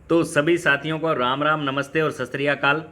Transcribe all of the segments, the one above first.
तो सभी साथियों को राम राम, नमस्ते और सत श्री अकाल।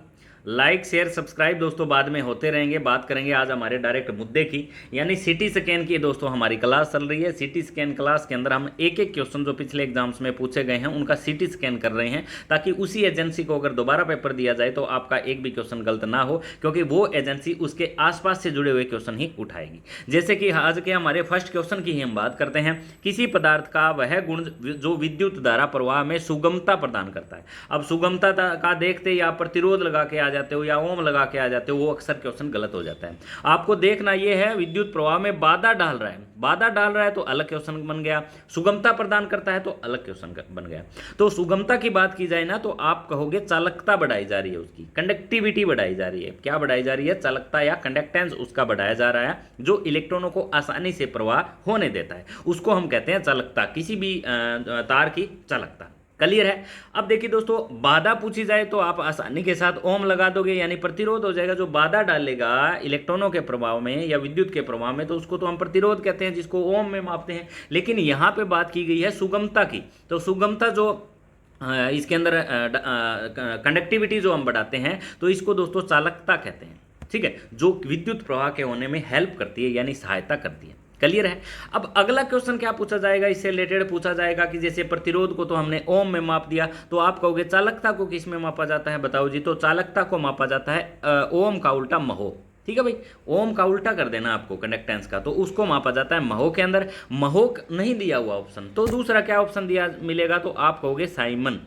लाइक शेयर सब्सक्राइब दोस्तों बाद में होते रहेंगे। बात करेंगे आज हमारे डायरेक्ट मुद्दे की, यानी सिटी स्कैन की। दोस्तों हमारी क्लास चल रही है सिटी स्कैन क्लास के अंदर हम एक एक क्वेश्चन जो पिछले एग्जाम्स में पूछे गए हैं उनका सिटी स्कैन कर रहे हैं, ताकि उसी एजेंसी को अगर दोबारा पेपर दिया जाए तो आपका एक भी क्वेश्चन गलत ना हो, क्योंकि वो एजेंसी उसके आसपास से जुड़े हुए क्वेश्चन ही उठाएगी। जैसे कि आज के हमारे फर्स्ट क्वेश्चन की ही हम बात करते हैं। किसी पदार्थ का वह गुण जो विद्युत धारा प्रवाह में सुगमता प्रदान करता है। अब सुगमता का देखते ही आप प्रतिरोध लगा के आ जाते हो या ओम लगा के आ जाते हो, वो अक्सर क्वेश्चन गलत हो जाता है। आपको देखना ये है, विद्युत प्रवाह में बाधा डाल रहा है, बाधा डाल रहा है तो अलग क्वेश्चन बन गया, सुगमता प्रदान करता है तो अलग क्वेश्चन बन गया। तो सुगमता की बात की जाए ना तो आप कहोगे चालकता बढ़ाई जा रही है, उसकी कंडक्टिविटी बढ़ाई जा रही है। क्या बढ़ाई जा रही है? चालकता या कंडक्टेंस उसका बढ़ाया जा रहा है, जो इलेक्ट्रॉनों को आसानी से प्रवाह होने देता है, उसको हम कहते हैं चालकता, किसी भी तार की चालकता। क्लियर है? अब देखिए दोस्तों, बाधा पूछी जाए तो आप आसानी के साथ ओम लगा दोगे, यानी प्रतिरोध हो जाएगा। जो बाधा डालेगा इलेक्ट्रॉनों के प्रभाव में या विद्युत के प्रभाव में, तो उसको तो हम प्रतिरोध कहते हैं, जिसको ओम में मापते हैं। लेकिन यहाँ पे बात की गई है सुगमता की, तो सुगमता जो इसके अंदर कंडक्टिविटी जो हम बढ़ाते हैं, तो इसको दोस्तों चालकता कहते हैं। ठीक है, जो विद्युत प्रवाह के होने में हेल्प करती है, यानी सहायता करती है। क्लियर है? अब अगला क्वेश्चन क्या पूछा जाएगा, इससे रिलेटेड पूछा जाएगा कि जैसे प्रतिरोध को तो हमने ओम में माप दिया, तो आप कहोगे चालकता को किस में मापा जाता है, बताओ जी। तो चालकता को मापा जाता है ओम का उल्टा महो। ठीक है भाई, ओम का उल्टा कर देना आपको कंडक्टेंस का, तो उसको मापा जाता है महो के अंदर। महो नहीं दिया हुआ ऑप्शन, तो दूसरा क्या ऑप्शन दिया मिलेगा, तो आप कहोगे साइमन।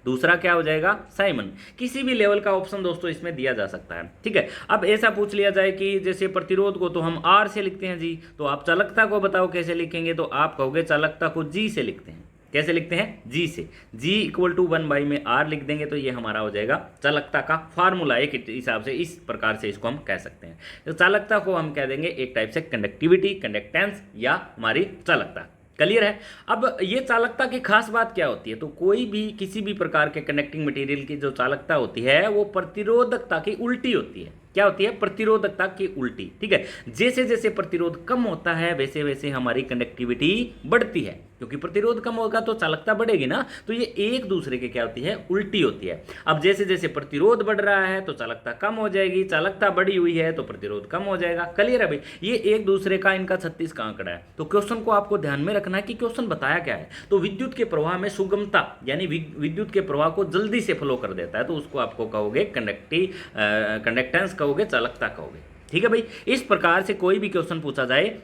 दूसरा क्या हो जाएगा? साइमन। किसी भी लेवल का ऑप्शन दोस्तों इसमें दिया जा सकता है। ठीक है, अब ऐसा पूछ लिया जाए कि जैसे प्रतिरोध को तो हम आर से लिखते हैं जी, तो आप चालकता को बताओ कैसे लिखेंगे, तो आप कहोगे चालकता को जी से लिखते हैं। कैसे लिखते हैं? जी से। जी इक्वल टू 1 में आर लिख देंगे, तो ये हमारा हो जाएगा चालकता का फार्मूला। एक हिसाब से इस प्रकार से इसको हम कह सकते हैं। तो चालकता को हम कह देंगे एक टाइप से कंडक्टिविटी, कंडक्टेंस या हमारी चालकता। क्लियर है? अब ये चालकता की खास बात क्या होती है, तो कोई भी किसी भी प्रकार के कनेक्टिंग मटेरियल की जो चालकता होती है वो प्रतिरोधकता की उल्टी होती है। क्या होती है? प्रतिरोधकता की उल्टी। ठीक है, जैसे जैसे प्रतिरोध कम होता है वैसे वैसे हमारी कंडक्टिविटी बढ़ती है, क्योंकि प्रतिरोध कम होगा तो चालकता बढ़ेगी ना, तो ये एक दूसरे के क्या होती है? उल्टी होती है। अब जैसे जैसे प्रतिरोध बढ़ रहा है तो चालकता कम हो जाएगी, चालकता बढ़ी हुई है तो प्रतिरोध कम हो जाएगा। क्लियर है भाई? ये एक दूसरे का इनका 36 का आंकड़ा है। तो क्वेश्चन को आपको ध्यान में रखना है कि क्वेश्चन बताया क्या है। तो विद्युत के प्रवाह में सुगमता, यानी विद्युत के प्रवाह को जल्दी से फ्लो कर देता है, तो उसको आपको कहोगे कंडक्टेंस कहोगे, चालकता कहोगे। ठीक है भाई, इस प्रकार से कोई भी क्वेश्चन पूछा जाए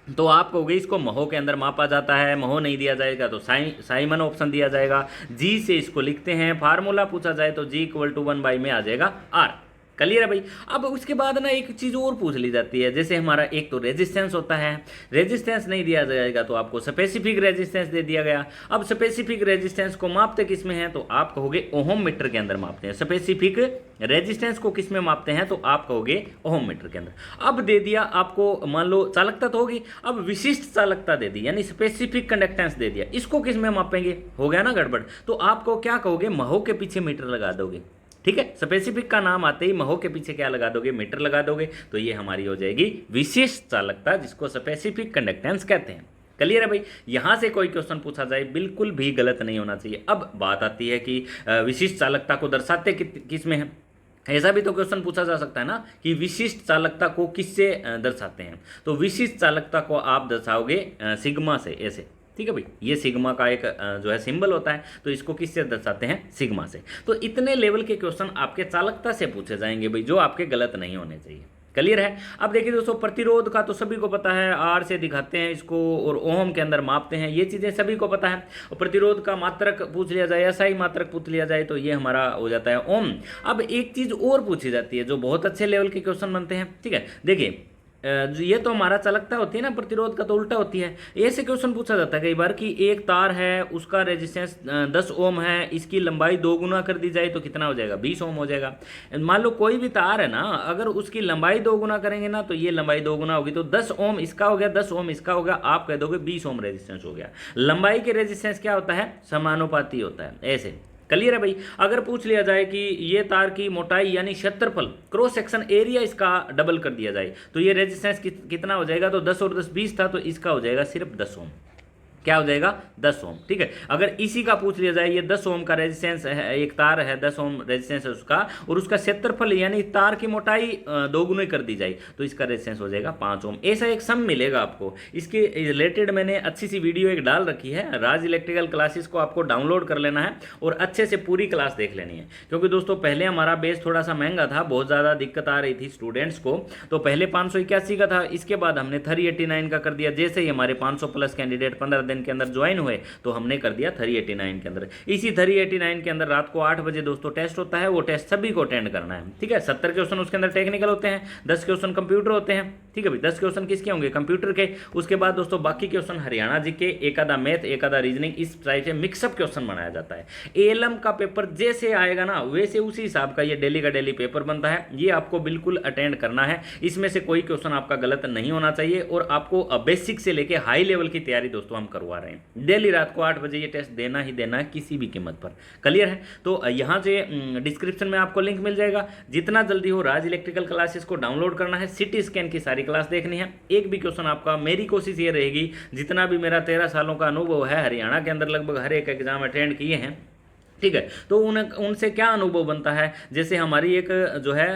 तो आप कहोगे इसको महो के अंदर मापा जाता है। महो नहीं दिया जाएगा तो साइमन ऑप्शन दिया जाएगा। जी से इसको लिखते हैं। फार्मूला पूछा जाए तो जी इक्वल टू 1 में आ जाएगा आर। क्लियर है भाई? अब उसके बाद ना एक चीज़ और पूछ ली जाती है, जैसे हमारा एक तो रेजिस्टेंस होता है, रेजिस्टेंस नहीं दिया जाएगा तो आपको स्पेसिफिक रेजिस्टेंस दे दिया गया। अब स्पेसिफिक रेजिस्टेंस को मापते किस में है, तो आप कहोगे ओहम मीटर के अंदर मापते हैं। स्पेसिफिक रेजिस्टेंस को किस में मापते हैं, तो आप कहोगे ओहम मीटर के अंदर। अब दे दिया आपको, मान लो चालकता तो होगी, अब विशिष्ट चालकता दे दी, यानी स्पेसिफिक कंडक्टेंस दे दिया, इसको किस में मापेंगे? हो गया ना गड़बड़। तो आपको क्या कहोगे? महो के पीछे मीटर लगा दोगे। ठीक है, स्पेसिफिक का नाम आते ही महो के पीछे क्या लगा दोगे? मीटर लगा दोगे, तो ये हमारी हो जाएगी विशिष्ट चालकता, जिसको स्पेसिफिक कंडक्टेंस कहते हैं। क्लियर है भाई? यहां से कोई क्वेश्चन पूछा जाए बिल्कुल भी गलत नहीं होना चाहिए। अब बात आती है कि विशिष्ट चालकता को दर्शाते किस में है। ऐसा भी तो क्वेश्चन पूछा जा सकता है ना कि विशिष्ट चालकता को किससे दर्शाते हैं, तो विशिष्ट चालकता को आप दर्शाओगे सिग्मा से, ऐसे। ठीक है भाई, ये सिग्मा का एक जो है सिंबल होता है, तो इसको किससे दर्शाते हैं? सिग्मा से। तो इतने लेवल के क्वेश्चन आपके चालकता से पूछे जाएंगे भाई, जो आपके गलत नहीं होने चाहिए। क्लियर है? अब देखिए दोस्तों, प्रतिरोध का तो सभी को पता है, आर से दिखाते हैं इसको और ओम के अंदर मापते हैं, ये चीज़ें सभी को पता है। और प्रतिरोध का मात्रक पूछ लिया जाए, एसआई मात्रक पूछ लिया जाए, तो ये हमारा हो जाता है ओम। अब एक चीज़ और पूछी जाती है जो बहुत अच्छे लेवल के क्वेश्चन बनते हैं। ठीक है, देखिए ये तो हमारा चालकता होती है ना, प्रतिरोध का तो उल्टा होती है। ऐसे क्वेश्चन पूछा जाता है कई बार कि एक तार है, उसका रेजिस्टेंस 10 ओम है, इसकी लंबाई 2 गुना कर दी जाए तो कितना हो जाएगा? 20 ओम हो जाएगा। मान लो कोई भी तार है ना, अगर उसकी लंबाई 2 गुना करेंगे ना, तो ये लंबाई 2 गुना होगी, तो 10 ओम इसका हो गया, 10 ओम इसका हो गया, आप कह दोगे 20 ओम रेजिस्टेंस हो गया। लंबाई के रेजिस्टेंस क्या होता है? समानुपाती होता है, ऐसे। क्लियर है भाई? अगर पूछ लिया जाए कि ये तार की मोटाई यानी क्षेत्रफल, क्रॉस सेक्शन एरिया इसका डबल कर दिया जाए, तो ये रेजिस्टेंस कितना हो जाएगा, तो 10 और 10 20 था, तो इसका हो जाएगा सिर्फ 10 ओम। क्या हो जाएगा 10 ओम। ठीक है, अगर इसी का पूछ लिया जाए, ये 10 ओम का रेजिस्टेंस है, एक तार है 10 ओम रेजिस्टेंस है उसका, और उसका क्षेत्रफल यानी तार की मोटाई दोगुनी कर दी जाए तो इसका रेजिस्टेंस हो जाएगा 5 ओम। ऐसा एक सम मिलेगा आपको। इसके रिलेटेड मैंने अच्छी सी वीडियो एक डाल रखी है, राज इलेक्ट्रिकल क्लासेस को आपको डाउनलोड कर लेना है और अच्छे से पूरी क्लास देख लेनी है। क्योंकि दोस्तों पहले हमारा बेस थोड़ा सा महंगा था, बहुत ज़्यादा दिक्कत आ रही थी स्टूडेंट्स को, तो पहले 581 का था, इसके बाद हमने 389 का कर दिया। जैसे ही हमारे 500 प्लस कैंडिडेट 15 दिन के अंदर ज्वाइन हुए तो हमने कर दिया 389 के अंदर। इसी 389 के अंदर रात को 8 बजे दोस्तों टेस्ट होता है, वो टेस्ट सभी को अटेंड करना है। ठीक है, 70 क्वेश्चन उसके अंदर टेक्निकल होते हैं, 10 क्वेश्चन कंप्यूटर होते हैं। ठीक है भाई, 10 क्वेश्चन किसके होंगे, कंप्यूटर के। उसके बाद दोस्तों बाकी क्वेश्चन हरियाणा जी के, एक आधा मैथ, एक आधा रीजनिंग, इस टाइप से मिक्सअप क्वेश्चन बनाया जाता है। एएलएम का पेपर जैसे आएगा ना वैसे उसी हिसाब का ये डेली का डेली पेपर बनता है, ये आपको बिल्कुल अटेंड करना है। इसमें से कोई क्वेश्चन आपका गलत नहीं होना चाहिए, और आपको बेसिक से लेके हाई लेवल की तैयारी दोस्तों हम करवा रहे हैं। डेली रात को 8 बजे ये टेस्ट देना ही देना है, किसी भी कीमत पर। क्लियर है? तो यहाँ से डिस्क्रिप्शन में आपको लिंक मिल जाएगा, जितना जल्दी हो राज इलेक्ट्रिकल क्लासेस को डाउनलोड करना है, सिटी स्कैन की सारी क्लास देखनी है। एक भी क्वेश्चन आपका, मेरी कोशिश ये रहेगी, जितना भी मेरा 13 सालों का अनुभव है, हरियाणा के अंदर लगभग हर एक एग्जाम अटेंड किए हैं। ठीक है, तो उनसे क्या अनुभव बनता है, जैसे हमारी एक जो है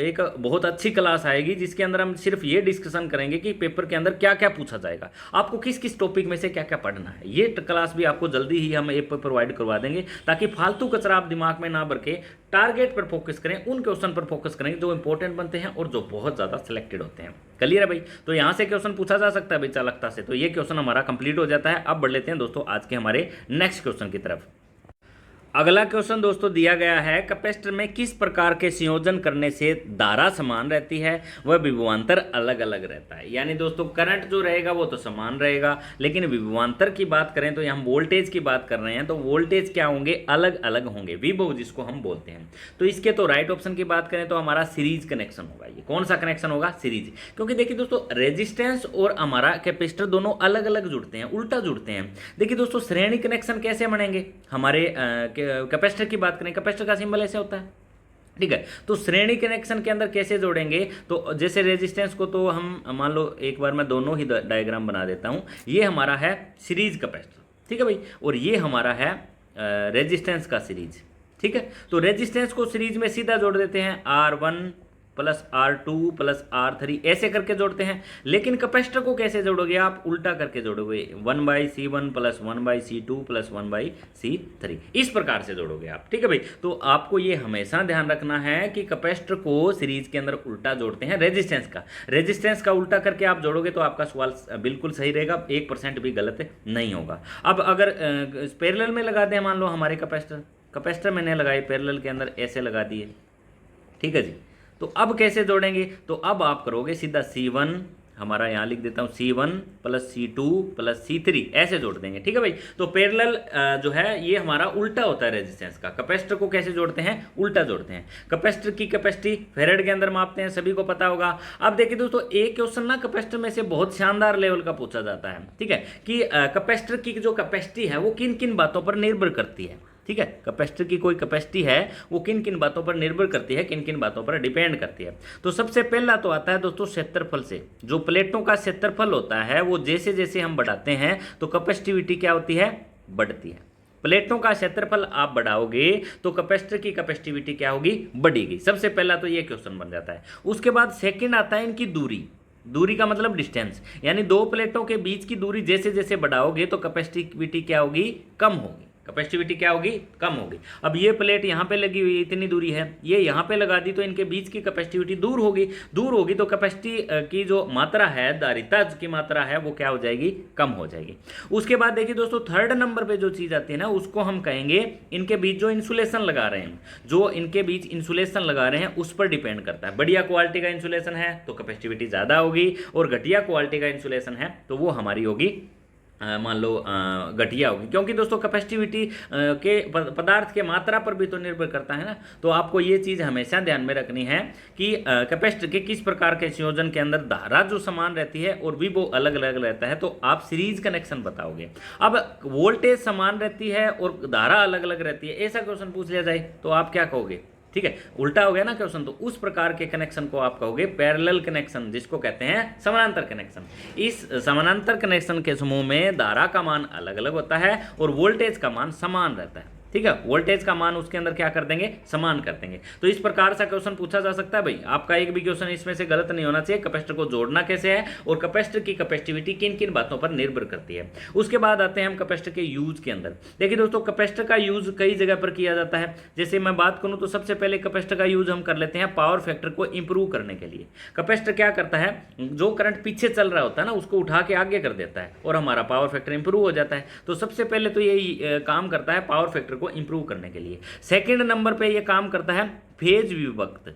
एक बहुत अच्छी क्लास आएगी जिसके अंदर हम सिर्फ ये डिस्कशन करेंगे कि पेपर के अंदर क्या क्या पूछा जाएगा, आपको किस किस टॉपिक में से क्या क्या पढ़ना है। ये क्लास भी आपको जल्दी ही हम एक प्रोवाइड करवा देंगे, ताकि फालतू कचरा आप दिमाग में ना भर के टारगेट पर फोकस करें, उन क्वेश्चन पर फोकस करें जो इंपॉर्टेंट बनते हैं और जो बहुत ज़्यादा सिलेक्टेड होते हैं। क्लियर है भाई? तो यहाँ से क्वेश्चन पूछा जा सकता है भाई चालकता से, तो ये क्वेश्चन हमारा कंप्लीट हो जाता है। अब बढ़ लेते हैं दोस्तों आज के हमारे नेक्स्ट क्वेश्चन की तरफ। अगला क्वेश्चन दोस्तों दिया गया है, कैपेसिटर में किस प्रकार के संयोजन करने से धारा समान रहती है वह विभवांतर अलग अलग रहता है। यानी दोस्तों करंट जो रहेगा वो तो समान रहेगा, लेकिन विभवांतर की बात करें तो हम वोल्टेज की बात कर रहे हैं, तो वोल्टेज क्या होंगे, अलग अलग होंगे, विभव जिसको हम बोलते हैं। तो इसके तो राइट ऑप्शन की बात करें तो हमारा सीरीज कनेक्शन होगा। ये कौन सा कनेक्शन होगा, सीरीज। क्योंकि देखिए दोस्तों रेजिस्टेंस और हमारा कैपेसिटर दोनों अलग अलग जुड़ते हैं, उल्टा जुड़ते हैं। देखिए दोस्तों श्रेणी कनेक्शन कैसे बनेंगे, हमारे कैपेसिटर की बात करें, कैपेसिटर का सिंबल ऐसे होता है। ठीक है, तो श्रेणी कनेक्शन के अंदर कैसे जोड़ेंगे, तो जैसे रेजिस्टेंस को तो हम मान लो एक बार मैं दोनों ही डायग्राम बना देता हूं। ये हमारा है सीरीज कैपेसिटर, ठीक है भाई, और ये हमारा है रेजिस्टेंस का सीरीज। ठीक है, तो रेजिस्टेंस को सीरीज में सीधा जोड़ देते हैं, R1 plus R2 plus R3 ऐसे करके जोड़ते हैं। लेकिन कैपेसिटर को कैसे जोड़ोगे आप, उल्टा करके जोड़ोगे, 1/C1 plus 1/C2 plus 1/C3 इस प्रकार से जोड़ोगे आप। ठीक है भाई, तो आपको ये हमेशा ध्यान रखना है कि कैपेसिटर को सीरीज के अंदर उल्टा जोड़ते हैं, रेजिस्टेंस का उल्टा करके आप जोड़ोगे तो आपका सवाल बिल्कुल सही रहेगा, 1% भी गलत नहीं होगा। अब अगर पैरेलल में लगा दें, मान लो हमारे कैपेसिटर मैंने लगाए पैरेलल के अंदर, ऐसे लगा दिए। ठीक है जी, तो अब कैसे जोड़ेंगे, तो अब आप करोगे सीधा C1, हमारा यहाँ लिख देता हूँ C1 plus C2 plus C3 ऐसे जोड़ देंगे। ठीक है भाई, तो पैरेलल जो है ये हमारा उल्टा होता है रेजिस्टेंस का। कैपेसिटर को कैसे जोड़ते हैं, उल्टा जोड़ते हैं। कैपेसिटर की कैपेसिटी फेरेड के अंदर मापते हैं, सभी को पता होगा। अब देखिए दोस्तों एक क्वेश्चन ना कैपेसिटर में से बहुत शानदार लेवल का पूछा जाता है। ठीक है, कि कैपेसिटर की जो कैपेसिटी है वो किन किन बातों पर निर्भर करती है। ठीक है, कैपेसिटर की कोई कैपेसिटी है वो किन किन बातों पर निर्भर करती है, किन किन बातों पर डिपेंड करती है। तो सबसे पहला तो आता है दोस्तों क्षेत्रफल से। जो प्लेटों का क्षेत्रफल होता है वो जैसे जैसे हम बढ़ाते हैं तो कैपेसिटिविटी क्या होती है, बढ़ती है। प्लेटों का क्षेत्रफल आप बढ़ाओगे तो कैपेसिटर की कैपेसिटिविटी क्या होगी, बढ़ेगी। सबसे पहला तो ये क्वेश्चन बन जाता है। उसके बाद सेकंड आता है इनकी दूरी का मतलब डिस्टेंस, यानी दो प्लेटों के बीच की दूरी जैसे जैसे बढ़ाओगे तो कैपेसिटिविटी क्या होगी, कम होगी। कैपेसिटिविटी क्या होगी, कम होगी। अब ये प्लेट यहाँ पे लगी हुई इतनी दूरी है, ये यहाँ पे लगा दी तो इनके बीच की कैपेसिटिविटी दूर होगी तो कैपेसिटी की जो मात्रा है, धारिता की मात्रा है वो क्या हो जाएगी, कम हो जाएगी। उसके बाद देखिए दोस्तों थर्ड नंबर पे जो चीज़ आती है ना उसको हम कहेंगे इनके बीच जो इंसुलेशन लगा रहे हैं, जो इनके बीच इंसुलेशन लगा रहे हैं उस पर डिपेंड करता है। बढ़िया क्वालिटी का इंसुलेशन है तो कैपेसिटिविटी ज़्यादा होगी, और घटिया क्वालिटी का इंसुलेशन है तो वो हमारी होगी मान लो घटिया होगी। क्योंकि दोस्तों कैपेसिटिविटी के पदार्थ के मात्रा पर भी तो निर्भर करता है ना। तो आपको ये चीज़ हमेशा ध्यान में रखनी है कि कैपेसिटर के किस प्रकार के संयोजन के अंदर धारा जो समान रहती है और भी वो अलग अलग रहता है, तो आप सीरीज कनेक्शन बताओगे। अब वोल्टेज समान रहती है और धारा अलग अलग रहती है, ऐसा क्वेश्चन पूछ लिया जाए तो आप क्या कहोगे। ठीक है, उल्टा हो गया ना क्वेश्चन। तो उस प्रकार के कनेक्शन को आप कहोगे पैरेलल कनेक्शन, जिसको कहते हैं समानांतर कनेक्शन। इस समानांतर कनेक्शन के समूह में धारा का मान अलग अलग होता है और वोल्टेज का मान समान रहता है, ठीक है। वोल्टेज का मान उसके अंदर क्या कर देंगे, समान कर देंगे। तो इस प्रकार से क्वेश्चन पूछा जा सकता है भाई। आपका एक भी क्वेश्चन इसमें से गलत नहीं होना चाहिए। कैपेसिटर को जोड़ना कैसे है और कैपेसिटर की कैपेसिटिविटी किन किन बातों पर निर्भर करती है। उसके बाद आते हैं हम कैपेसिटर के यूज के अंदर। देखिए दोस्तों, कैपेसिटर का यूज कई जगह पर किया जाता है। जैसे मैं बात करूं तो सबसे पहले कैपेसिटर का यूज हम कर लेते हैं पावर फैक्टर को इंप्रूव करने के लिए। कैपेसिटर क्या करता है, जो करंट पीछे चल रहा होता है ना उसको उठा के आगे कर देता है और हमारा पावर फैक्टर इंप्रूव हो जाता है। तो सबसे पहले तो ये काम करता है पावर फैक्टर को इंप्रूव करने के लिए। सेकंड नंबर पे ये काम करता है फेज विभक्त।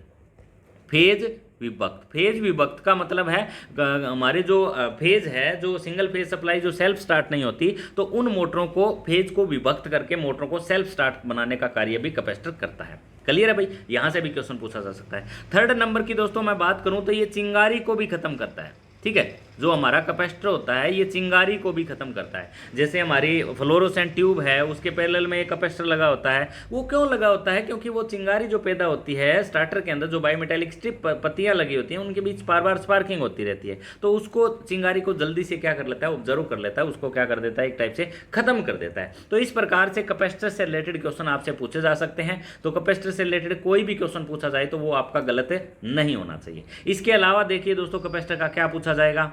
फेज विभक्त का मतलब है हमारे जो फेज है, जो सिंगल फेज सप्लाई जो सेल्फ स्टार्ट नहीं होती, तो उन मोटरों को फेज को विभक्त करके मोटरों को सेल्फ स्टार्ट बनाने का कार्य भी कैपेसिटर करता है। क्लियर है भाई, यहां से भी क्वेश्चन पूछा जा सकता है। थर्ड नंबर की दोस्तों मैं बात करूं तो ये चिंगारी को भी खत्म करता है, ठीक है। जो हमारा कैपेसिटर होता है ये चिंगारी को भी खत्म करता है। जैसे हमारी फ्लोरोसेंट ट्यूब है, उसके पैरेलल में एक कैपेसिटर लगा होता है। वो क्यों लगा होता है, क्योंकि वो चिंगारी जो पैदा होती है स्टार्टर के अंदर, जो बायोमेटेलिक स्ट्रिप पत्तियां लगी होती हैं उनके बीच बार बार स्पार्किंग होती रहती है, तो उसको चिंगारी को जल्दी से क्या कर लेता है, ऑब्जर्व कर लेता है, उसको क्या कर देता है, एक टाइप से खत्म कर देता है। तो इस प्रकार से कैपेसिटर से रिलेटेड क्वेश्चन आपसे पूछे जा सकते हैं। तो कैपेसिटर से रिलेटेड कोई भी क्वेश्चन पूछा जाए तो वो आपका गलत नहीं होना चाहिए। इसके अलावा देखिए दोस्तों, कैपेसिटर का क्या पूछा जाएगा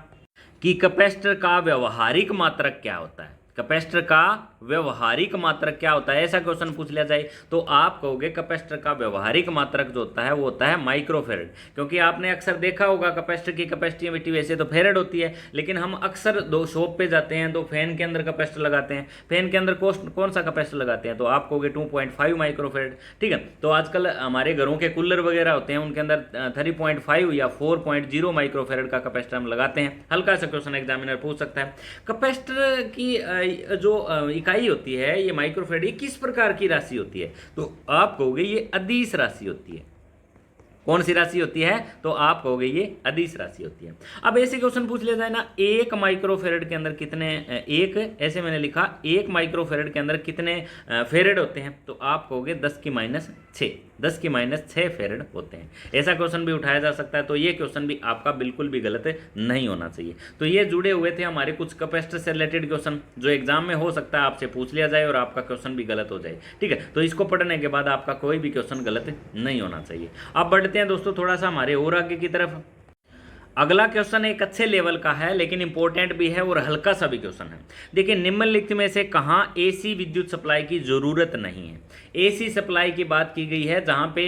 कि कैपेसिटर का व्यवहारिक मात्रक क्या होता है। कैपेसिटर का व्यवहारिक मात्रक क्या होता है, ऐसा क्वेश्चन पूछ लिया जाए तो आप कहोगे कैपेसिटर का व्यवहारिक मात्रक जो होता है वो होता है माइक्रोफेरेड। क्योंकि आपने अक्सर देखा होगा कैपेसिटर की कैपेसिटिविटी वैसे तो फेरेड होती है, लेकिन हम अक्सर दो शॉप पे जाते हैं तो फैन के अंदर कैपेसिटर लगाते हैं। फैन के अंदर कौन सा कैपेसिटर लगाते हैं, तो आप कहोगे 2.5 माइक्रोफेरेड, ठीक है। तो आजकल हमारे घरों के कूलर वगैरह होते हैं उनके अंदर 3.5 या 4.0 माइक्रोफेरेड का कैपेसिटर हम लगाते हैं। हल्का सा क्वेश्चन एग्जामिनर पूछ सकता है। कैपेसिटर की जो इकाई होती है ये माइक्रोफेरेड, ये किस प्रकार की राशि होती है, तो आप कहोगे ये अदिश राशि होती है। कौन सी राशि होती है, तो आप कहोगे ये अदिश राशि होती है। अब ऐसे क्वेश्चन पूछ लिया जाए ना, एक माइक्रोफेरेड के अंदर कितने, एक ऐसे मैंने लिखा, एक माइक्रोफेरेड के अंदर कितने फेरेड होते हैं, तो आप कहोगे 10 की माइनस 6 फेरेड होते हैं। ऐसा क्वेश्चन भी उठाया जा सकता है। तो ये क्वेश्चन भी आपका बिल्कुल भी गलत नहीं होना चाहिए। तो ये जुड़े हुए थे हमारे कुछ कैपेसिटर से रिलेटेड क्वेश्चन जो एग्जाम में हो सकता है आपसे पूछ लिया जाए और आपका क्वेश्चन भी गलत हो जाए, ठीक है। तो इसको पढ़ने के बाद आपका कोई भी क्वेश्चन गलत नहीं होना चाहिए। अब बढ़ते हैं दोस्तों थोड़ा सा हमारे और आगे की तरफ। अगला क्वेश्चन एक अच्छे लेवल का है लेकिन इंपॉर्टेंट भी है और हल्का सा भी क्वेश्चन है। देखिए, निम्नलिखित में से कहाँ एसी विद्युत सप्लाई की जरूरत नहीं है। एसी सप्लाई की बात की गई है जहाँ पे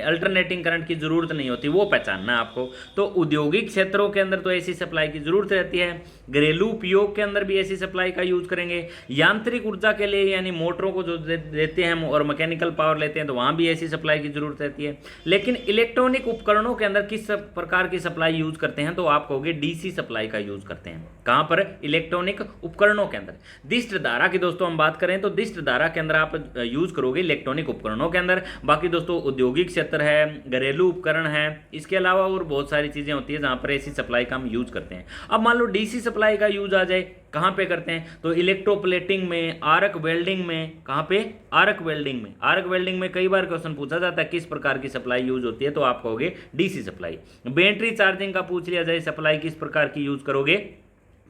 अल्टरनेटिंग करंट की जरूरत नहीं होती, वो पहचानना है आपको। तो औद्योगिक क्षेत्रों के अंदर तो एसी सप्लाई की जरूरत रहती है, घरेलू उपयोग के अंदर भी एसी सप्लाई का यूज करेंगे, यांत्रिक ऊर्जा के लिए यानी मोटरों को जो देते हैं और मैकेनिकल पावर लेते हैं तो वहाँ भी एसी सप्लाई की जरूरत रहती है। लेकिन इलेक्ट्रॉनिक उपकरणों के अंदर किस प्रकार की सप्लाई यूज करते हैं, तो आप कहोगे डीसी सप्लाई का यूज करते हैं। कहां पर, इलेक्ट्रॉनिक उपकरणों के अंदर। दिष्ट धारा की दोस्तों हम बात करें तो दिष्ट धारा के अंदर आप यूज करोगे इलेक्ट्रॉनिक उपकरणों के अंदर। बाकी दोस्तों औद्योगिक क्षेत्र है, घरेलू उपकरण है, इसके अलावा और बहुत सारी चीजें होती है जहां पर एसी सप्लाई का हम यूज करते हैं। अब मान लो डीसी सप्लाई का यूज आ जाए, कहां पे करते हैं, तो इलेक्ट्रोप्लेटिंग में, आर्क वेल्डिंग में। कहां पे, आर्क वेल्डिंग में। आर्क वेल्डिंग में कई बार क्वेश्चन पूछा जाता है किस प्रकार की सप्लाई यूज होती है, तो आप कहोगे डीसी सप्लाई। बैटरी चार्जिंग का पूछ लिया जाए सप्लाई किस प्रकार की यूज करोगे,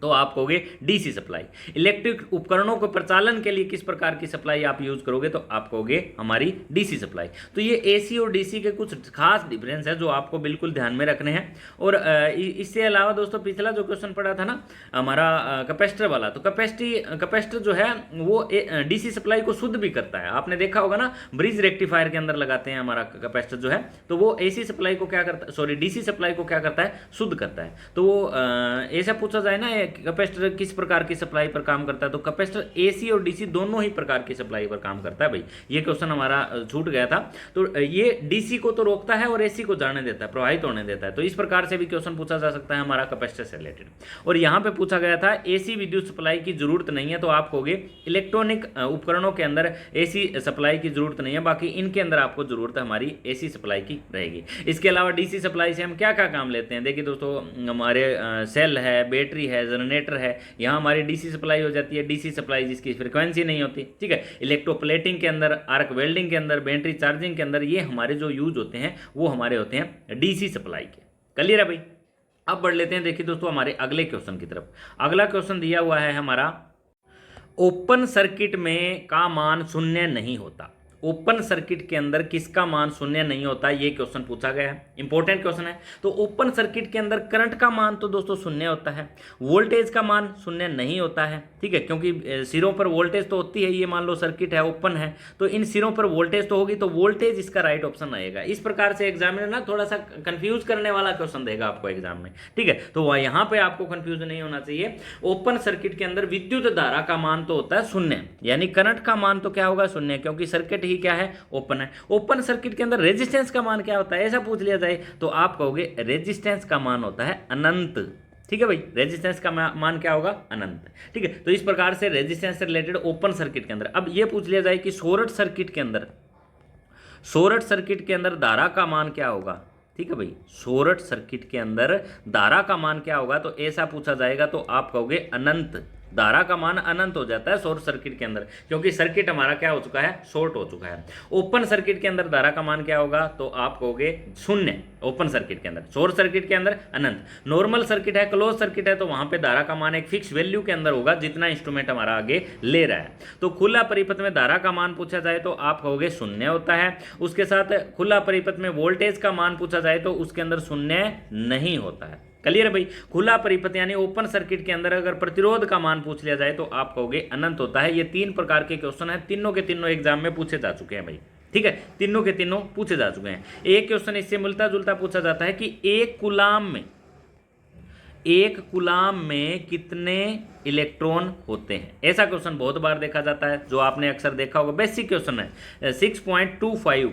तो आप कहोगे डीसी सप्लाई। इलेक्ट्रिक उपकरणों को प्रचालन के लिए किस प्रकार की सप्लाई आप यूज करोगे, तो आप कहोगे हमारी डीसी सप्लाई। तो ये एसी और डीसी के कुछ खास डिफरेंस है जो आपको बिल्कुल ध्यान में रखने हैं। और इससे अलावा दोस्तों पिछला जो क्वेश्चन पड़ा था ना हमारा कैपेसिटर वाला, तो कैपेसिटर जो है वो डीसी सप्लाई को शुद्ध भी करता है। आपने देखा होगा ना, ब्रिज रेक्टिफायर के अंदर लगाते हैं हमारा कैपेसिटर जो है, तो वो एसी सप्लाई को क्या करता है, सॉरी डीसी सप्लाई को क्या करता है, शुद्ध करता है। तो वो ऐसा पूछा जाए ना कैपेसिटर किस प्रकार की सप्लाई पर काम करता है, तो कैपेसिटर एसी और डीसी दोनों ही प्रकार की सप्लाई पर काम करता है भाई। ये क्वेश्चन हमारा छूट गया था। तो ये डीसी को तो रोकता है और एसी को जाने देता है, प्रवाहित होने देता है। तो इस प्रकार से भी क्वेश्चन पूछा जा सकता है हमारा कैपेसिटर से रिलेटेड। और यहाँ पे पूछा गया था एसी विद्युत सप्लाई की जरूरत नहीं है, तो आप कहोगे इलेक्ट्रॉनिक उपकरणों के अंदर एसी सप्लाई की जरूरत नहीं है, बाकी इनके अंदर आपको जरूरत हमारी एसी सप्लाई की रहेगी। इसके अलावा डीसी सप्लाई से हम क्या क्या काम लेते हैं, देखिए दोस्तों हमारे सेल है, बैटरी है, जनरेटर है, यहाँ हमारी डीसी सप्लाई हो जाती है, डीसी सप्लाई जिसकी फ्रिक्वेंसी नहीं होती, ठीक है। इलेक्ट्रोप्लेटिंग के अंदर, आर्क वेल्डिंग के अंदर, बैटरी चार्जिंग के अंदर, ये हमारे जो यूज होते हैं वो हमारे होते हैं डीसी सप्लाई के। क्लियर है भाई। अब बढ़ लेते हैं, देखिए दोस्तों हमारे अगले क्वेश्चन की तरफ। अगला क्वेश्चन दिया हुआ है हमारा, ओपन सर्किट में का मान शून्य नहीं होता। ओपन सर्किट के अंदर किसका मान शून्य नहीं होता, ये क्वेश्चन पूछा गया है, इंपॉर्टेंट क्वेश्चन है। तो ओपन सर्किट के अंदर करंट का मान तो दोस्तों शून्य होता है, वोल्टेज का मान शून्य नहीं होता है, ठीक है, क्योंकि सिरों पर वोल्टेज तो होती है। ये मान लो सर्किट है, ओपन है, तो इन सिरों पर वोल्टेज तो होगी, तो वोल्टेज इसका राइट ऑप्शन आएगा। इस प्रकार से एग्जामिनर ना थोड़ा सा कंफ्यूज करने वाला क्वेश्चन देगा आपको एग्जाम में, ठीक है। तो यहाँ पे आपको कंफ्यूज नहीं होना चाहिए। ओपन सर्किट के अंदर विद्युत धारा का मान तो होता है शून्य, यानी करंट का मान तो क्या होगा, शून्य, क्योंकि सर्किट क्या है, ओपन है। ओपन सर्किट के अंदर रेजिस्टेंस का मान क्या होता है, ऐसा पूछ लिया जाए तो आप कहोगे रेजिस्टेंस का मान होता है अनंत, ठीक है भाई। रेजिस्टेंस का मान क्या होगा, अनंत, ठीक है। तो इस प्रकार से रेजिस्टेंस से रिलेटेड ओपन सर्किट के अंदर। अब ये पूछ लिया जाए कि शॉर्ट सर्किट के अंदर, शॉर्ट सर्किट के अंदर धारा का मान क्या होगा, ठीक है भाई। शॉर्ट सर्किट के अंदर धारा का मान क्या होगा, तो ऐसा पूछा जाएगा तो आप कहोगे अनंत। धारा का मान अनंत हो जाता है शॉर्ट सर्किट के अंदर, क्योंकि सर्किट हमारा क्या हो चुका है, शॉर्ट हो चुका है। ओपन सर्किट के अंदर धारा का मान क्या होगा, तो आप कहोगे शून्य। ओपन सर्किट के अंदर, शॉर्ट सर्किट के अंदर अनंत। नॉर्मल सर्किट है, क्लोज सर्किट है, तो वहां पे धारा का मान एक फिक्स वैल्यू के अंदर होगा, जितना इंस्ट्रूमेंट हमारा आगे ले रहा है। तो खुला परिपथ में धारा का मान पूछा जाए तो आप कहोगे शून्य होता है। उसके साथ खुला परिपथ में वोल्टेज का मान पूछा जाए तो उसके अंदर शून्य नहीं होता है। क्लियर है भाई। खुला परिपथ यानी ओपन सर्किट के अंदर अगर प्रतिरोध का मान पूछ लिया जाए तो आप कहोगे अनंत होता है। ये 3 प्रकार के क्वेश्चन है, तीनों के तीनों एग्जाम में पूछे जा चुके हैं भाई, ठीक है, तीनों के तीनों पूछे जा चुके हैं। एक क्वेश्चन इससे मिलता जुलता पूछा जाता है कि एक कूलाम में कितने इलेक्ट्रॉन होते हैं। ऐसा क्वेश्चन बहुत बार देखा जाता है, जो आपने अक्सर देखा होगा। बेसिक क्वेश्चन है, 6.25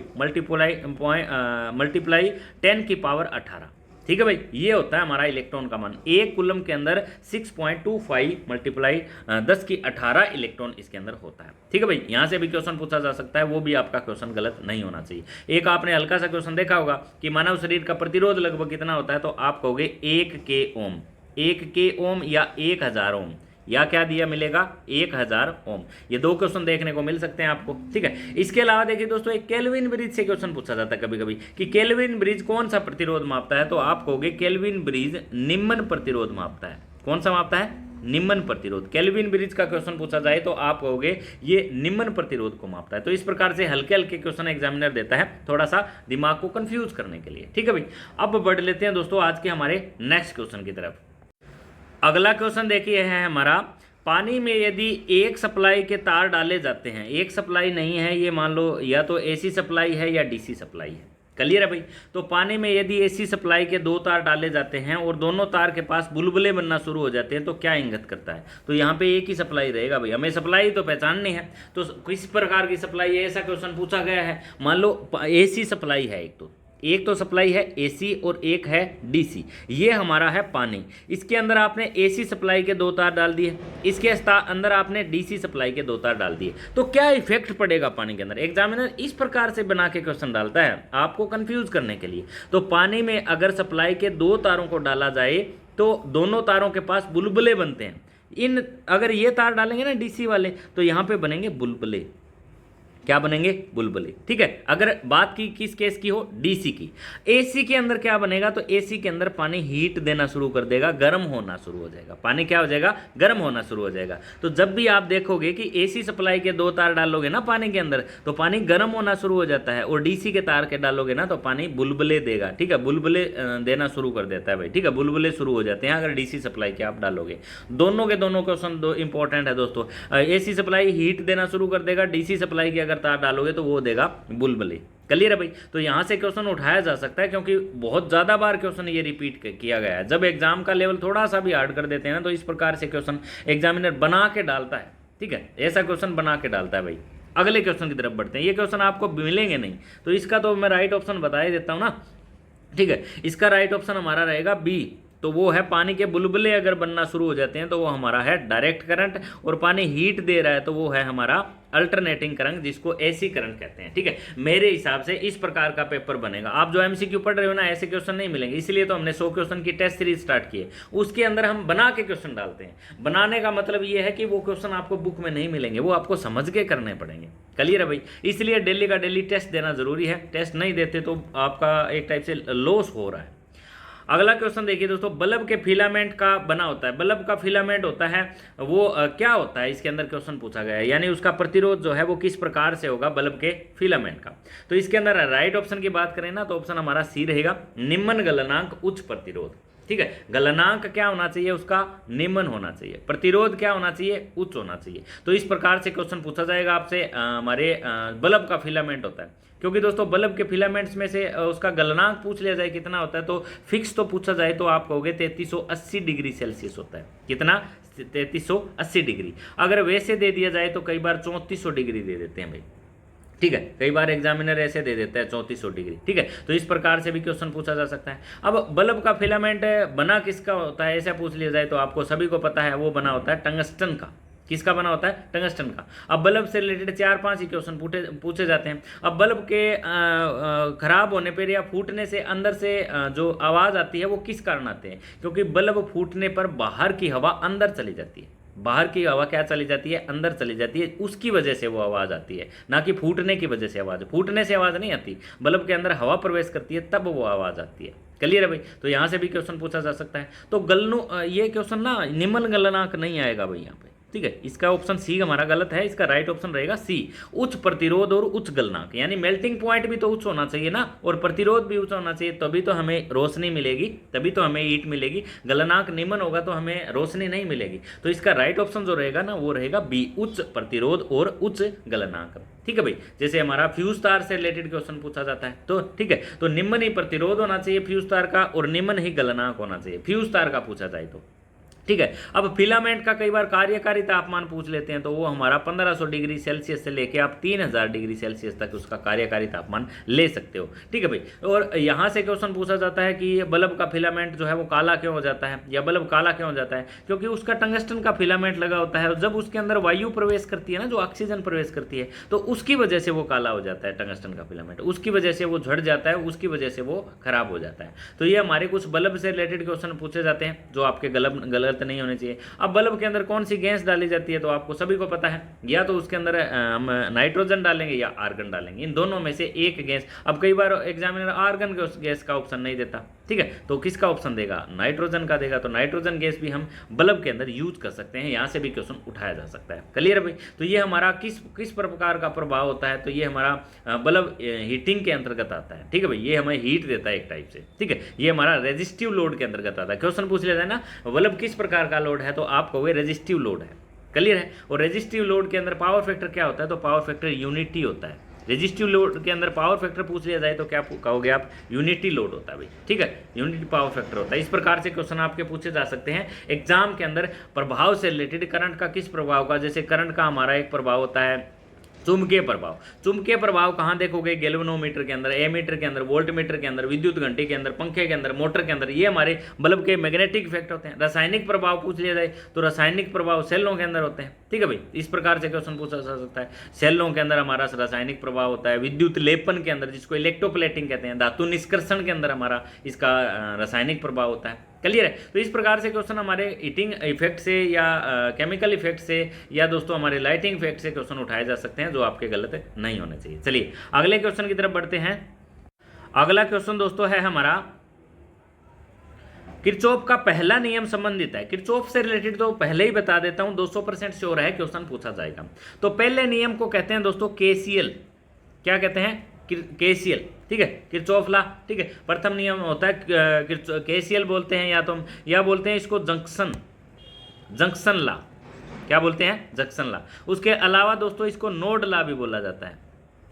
मल्टीप्लाई 10 की पावर 18, ठीक है भाई। ये होता है हमारा इलेक्ट्रॉन का मान। एक कूलम के अंदर 6.25 मल्टीप्लाई 10 की 18 इलेक्ट्रॉन इसके अंदर होता है, ठीक है भाई। यहां से भी क्वेश्चन पूछा जा सकता है, वो भी आपका क्वेश्चन गलत नहीं होना चाहिए। एक आपने हल्का सा क्वेश्चन देखा होगा कि मानव शरीर का प्रतिरोध लगभग कितना होता है, तो आप कहोगे 1 के ओम, 1 के ओम या 1000 ओम, या क्या दिया मिलेगा, 1000 ओम। ये 2 क्वेश्चन देखने को मिल सकते हैं आपको, ठीक है। इसके अलावा देखिए दोस्तों, एक केल्विन ब्रिज से क्वेश्चन पूछा जाता है कभी कभी कि केल्विन ब्रिज कौन सा प्रतिरोध मापता है, तो आप कहोगे केल्विन ब्रिज निम्न प्रतिरोध मापता है। कौन सा मापता है, निम्न प्रतिरोध। केल्विन ब्रिज का क्वेश्चन पूछा जाए तो आप कहोगे ये निम्न प्रतिरोध को मापता है। तो इस प्रकार से हल्के हल्के क्वेश्चन एग्जामिनर देता है, थोड़ा सा दिमाग को कंफ्यूज करने के लिए, ठीक है भाई। अब बढ़ लेते हैं दोस्तों आज के हमारे नेक्स्ट क्वेश्चन की तरफ। अगला क्वेश्चन देखिए है हमारा, पानी में यदि एक सप्लाई के तार डाले जाते हैं, एक सप्लाई नहीं है ये, मान लो या तो एसी सप्लाई है या डीसी सप्लाई है। क्लियर है भाई। तो पानी में यदि एसी सप्लाई के 2 तार डाले जाते हैं और दोनों तार के पास बुलबुले बनना शुरू हो जाते हैं, तो क्या इंगित करता है, तो यहाँ पे एक ही सप्लाई रहेगा भाई। हमें सप्लाई तो पहचाननी है, तो किस प्रकार की सप्लाई है, ऐसा क्वेश्चन पूछा गया है। मान लो एसी सप्लाई है, एक तो सप्लाई है एसी और एक है डीसी। ये हमारा है पानी, इसके अंदर आपने एसी सप्लाई के 2 तार डाल दिए, इसके अंदर आपने डीसी सप्लाई के 2 तार डाल दिए, तो क्या इफेक्ट पड़ेगा पानी के अंदर। एग्जामिनर इस प्रकार से बना के क्वेश्चन डालता है आपको कंफ्यूज करने के लिए। तो पानी में अगर सप्लाई के 2 तारों को डाला जाए तो दोनों तारों के पास बुलबुले बनते हैं। इन अगर ये तार डालेंगे ना डीसी वाले, तो यहाँ पे बनेंगे बुलबुले। क्या बनेंगे, बुलबुले, ठीक है। अगर बात की किस केस की हो, डीसी की। एसी के अंदर क्या बनेगा, तो एसी के अंदर पानी हीट देना शुरू कर देगा, गर्म होना शुरू हो जाएगा। पानी क्या हो जाएगा, गर्म होना शुरू हो जाएगा। तो जब भी आप देखोगे कि एसी सप्लाई के 2 तार डालोगे ना पानी के अंदर, तो पानी गर्म होना शुरू हो जाता है, और डीसी के तार के डालोगे ना तो पानी बुलबुले देगा, ठीक है, बुलबुले देना शुरू कर देता है भाई, ठीक है, बुलबुले शुरू हो जाते हैं अगर डीसी सप्लाई के आप डालोगे। दोनों के दोनों क्वेश्चन इंपॉर्टेंट है दोस्तों। एसी सप्लाई हीट देना शुरू कर देगा, डीसी सप्लाई की अगर तार डालोगे तो वो देगा बुलबुले। क्लियर है भाई। तो यहां से क्वेश्चन उठाया जा सकता है, क्योंकि बहुत ज्यादा बार क्वेश्चन ये रिपीट किया गया है। जब एग्जाम का लेवल थोड़ा सा भी हार्ड कर देते हैं ना, तो इस प्रकार से क्वेश्चन एग्जामिनर बना के डालता है, ठीक है, ऐसा क्वेश्चन बना के डालता है भाई। अगले क्वेश्चन की तरफ बढ़ते हैं। ये क्वेश्चन आपको मिलेंगे नहीं, तो इसका तो मैं राइट ऑप्शन बता ही देता हूं ना, ठीक है। इसका राइट ऑप्शन हमारा रहेगा बी, तो वो है पानी के बुलबुले अगर बनना शुरू हो जाते हैं तो वो हमारा है डायरेक्ट करंट, और पानी हीट दे रहा है तो वो है हमारा अल्टरनेटिंग करंट, जिसको एसी करंट कहते हैं। ठीक है, मेरे हिसाब से इस प्रकार का पेपर बनेगा। आप जो एमसीक्यू पढ़ रहे हो ना, ऐसे क्वेश्चन नहीं मिलेंगे, इसलिए तो हमने 100 क्वेश्चन की टेस्ट सीरीज स्टार्ट की है। उसके अंदर हम बना के क्वेश्चन डालते हैं। बनाने का मतलब ये है कि वो क्वेश्चन आपको बुक में नहीं मिलेंगे, वो आपको समझ के करने पड़ेंगे। क्लियर है भाई? इसलिए डेली का डेली टेस्ट देना जरूरी है। टेस्ट नहीं देते तो आपका एक टाइप से लॉस हो रहा है। अगला क्वेश्चन देखिए दोस्तों, बल्ब के फिलामेंट का बना होता है। बल्ब का फिलामेंट होता है वो क्या होता है, इसके अंदर क्वेश्चन पूछा गया है, यानी उसका प्रतिरोध जो है वो किस प्रकार से होगा बल्ब के फिलामेंट का। तो इसके अंदर राइट ऑप्शन की बात करें ना, तो ऑप्शन हमारा सी रहेगा, निम्न गलनांक उच्च प्रतिरोध। ठीक है, गलनांक क्या होना चाहिए उसका, निम्न होना चाहिए। प्रतिरोध क्या होना चाहिए, उच्च होना चाहिए। तो इस प्रकार से क्वेश्चन पूछा जाएगा आपसे। हमारे बल्ब का फिलामेंट होता है, क्योंकि दोस्तों बल्ब के फिलामेंट्स में से उसका गलनांक पूछ लिया जाए कितना होता है, तो फिक्स तो पूछा जाए तो आप कहोगे 3380 डिग्री सेल्सियस होता है। कितना, 3380 डिग्री। अगर वैसे दे दिया जाए तो कई बार 3400 डिग्री दे देते हैं भाई। ठीक है, कई बार एग्जामिनर ऐसे दे देता है 3400 डिग्री। ठीक है, तो इस प्रकार से भी क्वेश्चन पूछा जा सकता है। अब बल्ब का फिलामेंट बना किसका होता है, ऐसा पूछ लिया जाए तो आपको सभी को पता है वो बना होता है टंगस्टन का। किसका बना होता है, टंगस्टन का। अब बल्ब से रिलेटेड 4-5 ही क्वेश्चन पूछे जाते हैं। अब बल्ब के खराब होने पर या फूटने से अंदर से जो आवाज़ आती है वो किस कारण आते हैं, क्योंकि बल्ब फूटने पर बाहर की हवा अंदर चली जाती है। बाहर की हवा क्या चली जाती है, अंदर चली जाती है, उसकी वजह से वो आवाज़ आती है, ना कि फूटने की वजह से आवाज़। फूटने से आवाज़ नहीं आती, बल्ब के अंदर हवा प्रवेश करती है तब वो आवाज़ आती है। क्लियर है भाई? तो यहाँ से भी क्वेश्चन पूछा जा सकता है। तो ये क्वेश्चन ना निम्न गलनांक नहीं आएगा भाई यहाँ पे। ठीक है, इसका ऑप्शन सी हमारा गलत है। इसका राइट ऑप्शन रहेगा सी, उच्च प्रतिरोध और उच्च गलनांक। यानी मेल्टिंग पॉइंट भी तो उच्च होना चाहिए ना, और प्रतिरोध भी उच्च होना चाहिए, तभी तो हमें रोशनी मिलेगी, तभी तो हमें हीट मिलेगी। गलनांक निम्न होगा तो हमें रोशनी नहीं मिलेगी। तो इसका राइट ऑप्शन जो रहेगा ना वो रहेगा बी, उच्च प्रतिरोध और उच्च गलनांक। ठीक है भाई, जैसे हमारा फ्यूज तार से रिलेटेड क्वेश्चन पूछा जाता है, तो ठीक है, तो निम्न ही प्रतिरोध होना चाहिए फ्यूज तार का, और निम्न ही गलनांक होना चाहिए फ्यूज तार का पूछा जाए तो। ठीक है, अब फिलामेंट का कई बार कार्यकारी तापमान पूछ लेते हैं, तो वो हमारा 1500 डिग्री सेल्सियस से लेके आप 3000 डिग्री सेल्सियस तक उसका कार्यकारी तापमान ले सकते हो। ठीक है भाई, और यहाँ से क्वेश्चन पूछा जाता है कि ये बल्ब का फिलामेंट जो है वो काला क्यों हो जाता है, या बल्ब काला क्यों हो जाता है, क्योंकि उसका टंगस्टन का फिलामेंट लगा होता है, और जब उसके अंदर वायु प्रवेश करती है ना, जो ऑक्सीजन प्रवेश करती है, तो उसकी वजह से वो काला हो जाता है टंगस्टन का फिलामेंट, उसकी वजह से वो झड़ जाता है, उसकी वजह से वो खराब हो जाता है। तो ये हमारे कुछ बल्ब से रिलेटेड क्वेश्चन पूछे जाते हैं जो आपके गलत नहीं होने चाहिए। अब बल्ब के अंदर कौन सी गैस डाली जाती है, तो आपको सभी को पता है, या तो उसके अंदर हम नाइट्रोजन डालेंगे या आर्गन डालेंगे, इन दोनों में से एक गैस। अब कई बार एग्जामिनर आर्गन गैस का ऑप्शन नहीं देता, ठीक है, तो किसका ऑप्शन देगा, नाइट्रोजन का देगा। तो नाइट्रोजन गैस भी हम बल्ब के अंदर यूज कर सकते हैं, यहाँ से भी क्वेश्चन उठाया जा सकता है। क्लियर है भाई? तो ये हमारा किस प्रकार का प्रभाव होता है, तो ये हमारा बल्ब हीटिंग के अंतर्गत आता है। ठीक है भाई, ये हमें हीट देता है एक टाइप से। ठीक है, ये हमारा रेजिस्टिव लोड के अंतर्गत आता है। क्वेश्चन पूछ लिया जाए ना बल्ब किस प्रकार का लोड है, तो आप कहोगे रेजिस्टिव लोड है। क्लियर है? और रेजिस्टिव लोड के अंदर पावर फैक्टर क्या होता है, तो पावर फैक्टर यूनिटी होता है। रेजिस्टिव लोड के अंदर पावर फैक्टर पूछ लिया जाए तो क्या कहोगे आप, यूनिटी लोड होता है भाई। ठीक है, यूनिटी पावर फैक्टर होता है। इस प्रकार से क्वेश्चन आपके पूछे जा सकते हैं एग्जाम के अंदर। प्रभाव से रिलेटेड, करंट का किस प्रभाव का, जैसे करंट का हमारा एक प्रभाव होता है चुंबकीय प्रभाव। चुंबकीय प्रभाव कहाँ देखोगे, गैल्वेनोमीटर के अंदर, एमीटर के अंदर, वोल्ट मीटर के अंदर, विद्युत घंटी के अंदर, पंखे के अंदर, मोटर के अंदर, ये हमारे बल्ब के मैग्नेटिक इफेक्ट होते हैं। रासायनिक प्रभाव पूछ लिया जाए तो रासायनिक प्रभाव सेलों के अंदर होते हैं। ठीक है भाई, इस प्रकार से क्वेश्चन पूछा जा सकता है। सेलों के अंदर हमारा रासायनिक प्रभाव होता है। विद्युत लेपन के अंदर, जिसको इलेक्ट्रोप्लेटिंग कहते हैं, धातु निष्कर्षण के अंदर हमारा इसका रासायनिक प्रभाव होता है। क्लियर है? तो इस प्रकार से क्वेश्चन हमारे हीटिंग इफेक्ट से या केमिकल इफेक्ट से या दोस्तों हमारे लाइटिंग इफेक्ट से क्वेश्चन उठाए जा सकते हैं, जो आपके गलत नहीं होने चाहिए। चलिए अगले क्वेश्चन की तरफ बढ़ते हैं। अगला क्वेश्चन दोस्तों है हमारा किरचॉफ का पहला नियम संबंधित है। किरचॉफ से रिलेटेड तो पहले ही बता देता हूं, 200% श्योर है क्वेश्चन पूछा जाएगा। तो पहले नियम को कहते हैं दोस्तों केसीएल। क्या कहते हैं? केसीएल। ठीक है, किरचॉफ ला। ठीक है, प्रथम नियम होता है केसीएल बोलते हैं, या बोलते हैं इसको जंक्शन ला। क्या बोलते हैं? जंक्शन ला। उसके अलावा दोस्तों इसको नोड ला भी बोला जाता है।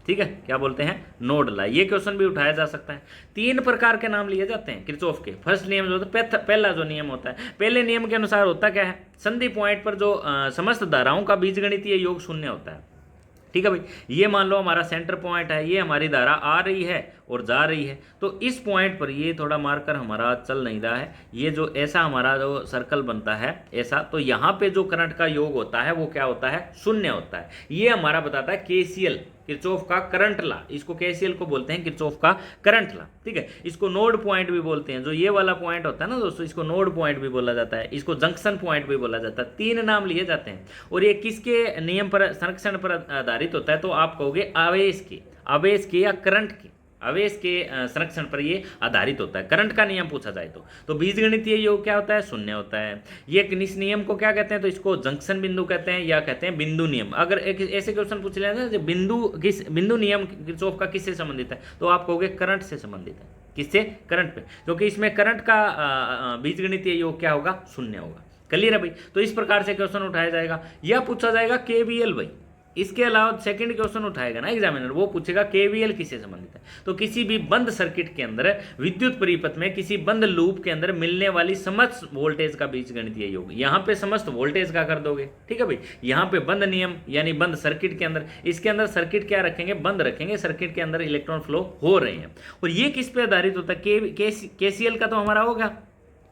ठीक है, क्या बोलते हैं? नोड ला। ये क्वेश्चन भी उठाया जा सकता है। 3 प्रकार के नाम लिए जाते हैं किरचॉफ के। फर्स्ट नियम जो होता है, पहला जो नियम होता है, पहले नियम के अनुसार होता क्या है, संधि पॉइंट पर जो समस्त धाराओं का बीजगणितीय योग शून्य होता है। ठीक है भाई, ये मान लो हमारा सेंटर पॉइंट है, ये हमारी धारा आ रही है और जा रही है। तो इस पॉइंट पर ये थोड़ा मार्कर हमारा चल नहीं रहा है, ये जो ऐसा हमारा जो सर्कल बनता है ऐसा, तो यहाँ पे जो करंट का योग होता है वो क्या होता है, शून्य होता है। ये हमारा बताता है केसीएल, किरचॉफ का करंट ला। इसको केसीएल को बोलते हैं किरचॉफ का करंट ला, ठीक है। इसको नोड पॉइंट भी बोलते हैं, जो ये वाला पॉइंट होता है ना दोस्तों, इसको नोड पॉइंट भी बोला जाता है, इसको जंक्शन पॉइंट भी बोला जाता है। 3 नाम लिए जाते हैं। और ये किसके नियम पर, संरक्षण पर आधारित होता है, तो आप कहोगे आवेश के या करंट के, आवेश के संरक्षण पर ये आधारित होता है। करंट का नियम पूछा जाए तो बीजगणितीय योग क्या होता है, शून्य होता है। ये इस नियम को क्या कहते हैं, तो इसको जंक्शन बिंदु कहते हैं या कहते हैं बिंदु नियम। अगर एक ऐसे क्वेश्चन पूछ लेना जो बिंदु नियम किरचॉफ का किससे संबंधित है, तो आप कहोगे करंट से संबंधित है। किससे, करंट पे, क्योंकि इसमें करंट का बीजगणितीय योग क्या होगा, शून्य होगा। क्लियर है भाई। तो इस प्रकार से क्वेश्चन उठाया जाएगा। या पूछा जाएगा केवीएल भाई। इसके अलावा सेकंड क्वेश्चन उठाएगा ना एग्जामिनर, वो पूछेगा केवीएल किससे संबंधित है। तो किसी भी बंद सर्किट के अंदर, विद्युत परिपथ में किसी बंद लूप के अंदर मिलने वाली समस्त वोल्टेज का बीजगणितीय योग। यहाँ पे समस्त वोल्टेज का कर दोगे, ठीक है भाई। यहाँ पे बंद नियम यानी बंद सर्किट के अंदर, इसके अंदर सर्किट क्या रखेंगे, बंद रखेंगे, सर्किट के अंदर इलेक्ट्रॉन फ्लो हो रहे हैं। और ये किस पे आधारित होता है, केसीएल का तो हमारा होगा,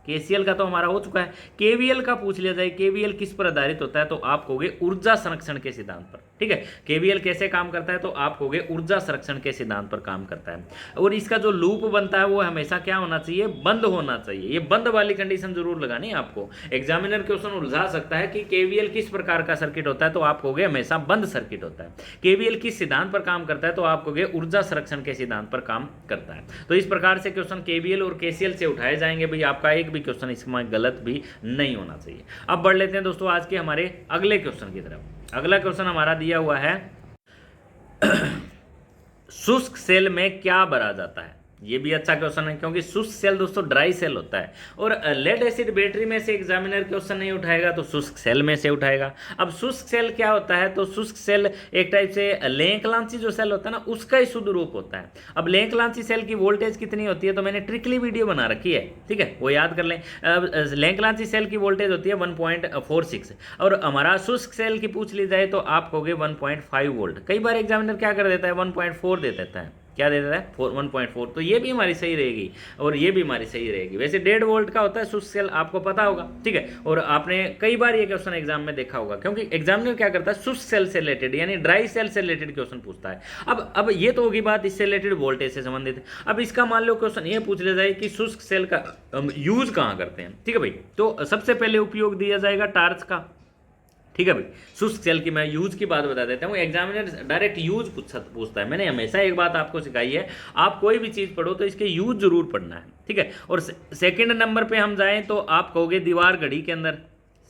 केसीएल का तो हमारा हो चुका है। केवीएल का पूछ लिया जाए, केवीएल किस पर आधारित होता है, तो आप कहोगे ऊर्जा संरक्षण के सिद्धांत पर, ठीक है। केवीएल कैसे काम करता है, तो आप कहोगे ऊर्जा संरक्षण के सिद्धांत पर काम करता है। और इसका जो लूप बनता है वो हमेशा क्या होना चाहिए, बंद होना चाहिए। ये बंद वाली कंडीशन जरूर लगानी है आपको। एग्जामिनर क्वेश्चन उलझा सकता है कि केवीएल किस प्रकार का सर्किट होता है, तो आप कहोगे हमेशा बंद सर्किट होता है। केवीएल किस सिद्धांत पर काम करता है, तो आप कहोगे ऊर्जा संरक्षण के सिद्धांत पर काम करता है। तो इस प्रकार से क्वेश्चन केवीएल और केसीएल से उठाए जाएंगे भाई। आपका एक भी क्वेश्चन इसमें गलत भी नहीं होना चाहिए। अब बढ़ लेते हैं दोस्तों आज के हमारे अगले क्वेश्चन की तरफ। अगला क्वेश्चन हमारा दिया हुआ है शुष्क सेल में क्या भरा जाता है। ये भी अच्छा क्वेश्चन है, क्योंकि शुष्क सेल दोस्तों ड्राई सेल होता है। और लेड एसिड बैटरी में से एग्जामिनर क्वेश्चन नहीं उठाएगा, तो शुष्क सेल में से उठाएगा। अब शुष्क सेल क्या होता है, तो शुष्क सेल एक टाइप से लेंकलांची जो सेल होता है ना, उसका ही शुद्ध रूप होता है। अब लेंकलांची सेल की वोल्टेज कितनी होती है, तो मैंने ट्रिकली वीडियो बना रखी है, ठीक है, वो याद कर लें। लेंकलांची सेल की वोल्टेज होती है 1.46, और हमारा शुष्क सेल की पूछ ली जाए तो आप कहोगे 1.5 वोल्ट। कई बार एग्जामिनर क्या कर देता है, 1.4 दे देता है। क्या दे देता है, 1.4। तो ये भी हमारी सही रहेगी और ये भी हमारी सही रहेगी। वैसे 1.5 वोल्ट का होता है शुष्क सेल, आपको पता होगा, ठीक है। और आपने कई बार ये क्वेश्चन एग्जाम में देखा होगा, क्योंकि एग्जामिनर क्या करता है, शुष्क सेल से रिलेटेड यानी ड्राई सेल से रिलेटेड क्वेश्चन पूछता है। अब ये तो होगी बात इससे रिलेटेड वोल्टेज से संबंधित। अब इसका मान लो क्वेश्चन ये पूछ लिया जाए कि शुष्क सेल का हम यूज कहाँ करते हैं, ठीक है भाई। तो सबसे पहले उपयोग दिया जाएगा टार्च का, ठीक है भाई। शुष्क सेल की मैं यूज की बात बता देता हूँ। एग्जामिनर डायरेक्ट यूज पूछता है। मैंने हमेशा एक बात आपको सिखाई है, आप कोई भी चीज़ पढ़ो तो इसके यूज जरूर पढ़ना है, ठीक है। और सेकंड नंबर पे हम जाएं तो आप कहोगे दीवार घड़ी के अंदर।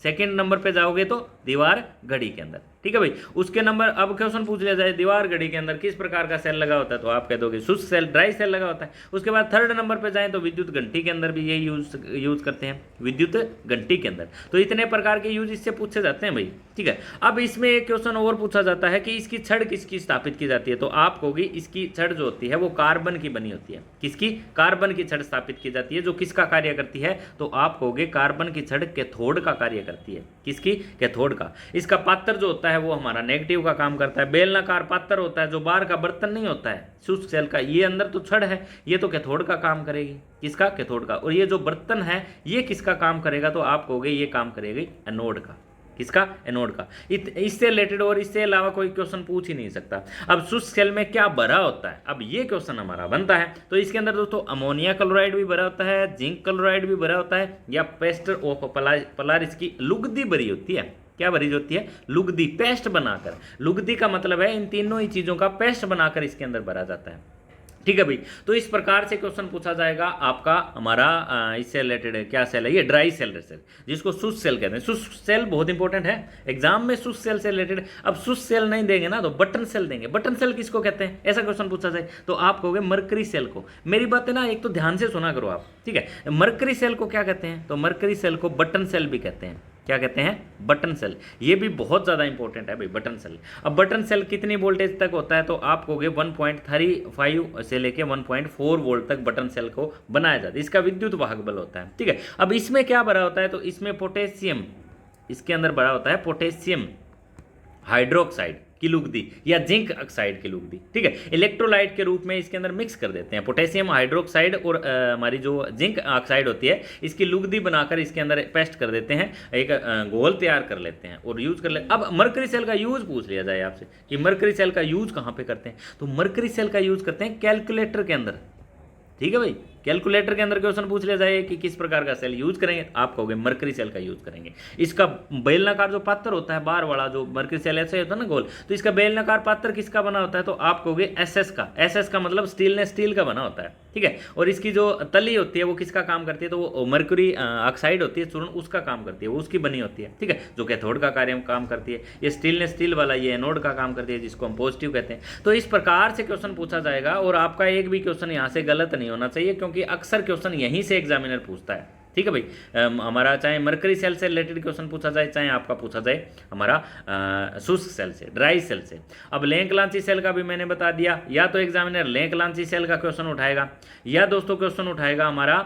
सेकंड नंबर पे जाओगे तो दीवार घड़ी के अंदर, ठीक है भाई। उसके नंबर, अब क्वेश्चन पूछ लिया जाए दीवार घड़ी के अंदर किस प्रकार का सेल लगा होता है, तो आप कह दोगे शुष्क सेल, ड्राई सेल लगा होता है। उसके बाद थर्ड नंबर पे जाएं तो विद्युत घंटी के अंदर भी ये यूज करते हैं, विद्युत घंटी के अंदर। तो इतने प्रकार के यूज इससे पूछे जाते हैं भाई, ठीक है। अब इसमें एक क्वेश्चन और पूछा जाता है कि इसकी छड़ किसकी स्थापित की जाती है, तो आप कहोगे इसकी छड़ जो होती है वो कार्बन की बनी होती है। किसकी, कार्बन की छड़ स्थापित की जाती है, जो किसका कार्य करती है, तो आप कहोगे कार्बन की छड़ कैथोड का कार्य करती है। किसकी, कैथोड का। इसका पात्र जो होता है वो हमारा नेगेटिव का काम करता है। बेलनाकार पात्र होता है, जो बाहर का बर्तन नहीं होता है शुष्क सेल का, ये अंदर तो छड़ है, ये तो कैथोड का काम करेगी। किसका, कैथोड का। और ये जो बर्तन है ये किसका काम करेगा, तो आप कहोगे ये काम करेगी एनोड का। किसका, एनोड का। इससे रिलेटेड और इससे अलावा कोई क्वेश्चन पूछ ही नहीं सकता। अब शुष्क सेल में क्या भरा होता है, अब ये क्वेश्चन हमारा बनता है। तो इसके अंदर दोस्तों अमोनिया क्लोराइड भी भरा होता है, जिंक क्लोराइड भी भरा होता है, या पेस्ट ऑफ पलारिस की लुगदी भरी होती है। क्या भरी होती है, लुगदी, पेस्ट बनाकर। लुगदी का मतलब है इन तीनों ही चीजों का पेस्ट बनाकर इसके अंदर भरा जाता है, ठीक है भाई। तो इस प्रकार से क्वेश्चन पूछा जाएगा आपका हमारा इससे रिलेटेड क्या सेल है, ये ड्राई सेल जिसको शुष्क सेल कहते हैं। शुष्क सेल बहुत इंपॉर्टेंट है एग्जाम में, शुष्क सेल से रिलेटेड। अब शुष्क सेल नहीं देंगे ना तो बटन सेल देंगे। बटन सेल किसको कहते हैं, ऐसा क्वेश्चन पूछा जाए तो आप कहोगे मरकरी सेल को। मेरी बात है ना, एक तो ध्यान से सुना करो आप, ठीक है। मरकरी सेल को क्या कहते हैं, तो मरकरी सेल को बटन सेल भी कहते हैं। क्या कहते हैं, बटन सेल। ये भी बहुत ज़्यादा इंपॉर्टेंट है भाई, बटन सेल। अब बटन सेल कितनी वोल्टेज तक होता है, तो आप कहोगे 1.35 से लेके 1.4 वोल्ट तक बटन सेल को बनाया जाता है। इसका विद्युत वाहक बल होता है, ठीक है। अब इसमें क्या भरा होता है, तो इसमें पोटेशियम, इसके अंदर भरा होता है पोटेशियम हाइड्रोक्साइड, की लुगदी या जिंक ऑक्साइड की लुगदी, ठीक है, इलेक्ट्रोलाइट के रूप में इसके अंदर मिक्स कर देते हैं। पोटेशियम हाइड्रोक्साइड और हमारी जो जिंक ऑक्साइड होती है इसकी लुगदी बनाकर इसके अंदर पेस्ट कर देते हैं, एक घोल तैयार कर लेते हैं और यूज कर ले। अब मरकरी सेल का यूज पूछ लिया जाए आपसे कि मरकरी सेल का यूज कहाँ पे करते हैं, तो मरकरी सेल का यूज करते हैं कैलकुलेटर के अंदर, ठीक है भाई। कैलकुलेटर के अंदर क्वेश्चन पूछ लिया जाए कि किस प्रकार का सेल यूज करेंगे, आप कहोगे मरकरी सेल का यूज करेंगे। इसका बेलनाकार जो पात्र होता है बार वाला, जो मरकरी सेल ऐसे होता है ना गोल, तो इसका बेलनाकार पात्र किसका बना होता है, तो आप कहोगे एसएस का। एसएस का मतलब स्टीलनेस स्टील का बना होता है, ठीक है। और इसकी जो तली होती है वो किसका काम करती है, तो वो मरकरी ऑक्साइड होती है, चूर्ण, उसका काम करती है, वो उसकी बनी होती है, ठीक है, जो कैथोड का कार्य काम करती है। ये स्टीलनेस स्टील वाला ये एनोड का काम करती है, जिसको हम पॉजिटिव कहते हैं। तो इस प्रकार से क्वेश्चन पूछा जाएगा और आपका एक भी क्वेश्चन यहाँ से गलत नहीं होना चाहिए, क्योंकि अक्सर क्वेश्चन यहीं से एग्जामिनर पूछता है, ठीक है भाई। हमारा चाहे मरकरी सेल से रिलेटेड क्वेश्चन पूछा जाए, चाहे आपका पूछा जाए हमारा शुष्क सेल से, ड्राई सेल से। अब लेंक-लांची सेल का भी मैंने बता दिया, या तो एग्जामिनर लेंक-लांची सेल का क्वेश्चन उठाएगा, या दोस्तों क्वेश्चन उठाएगा हमारा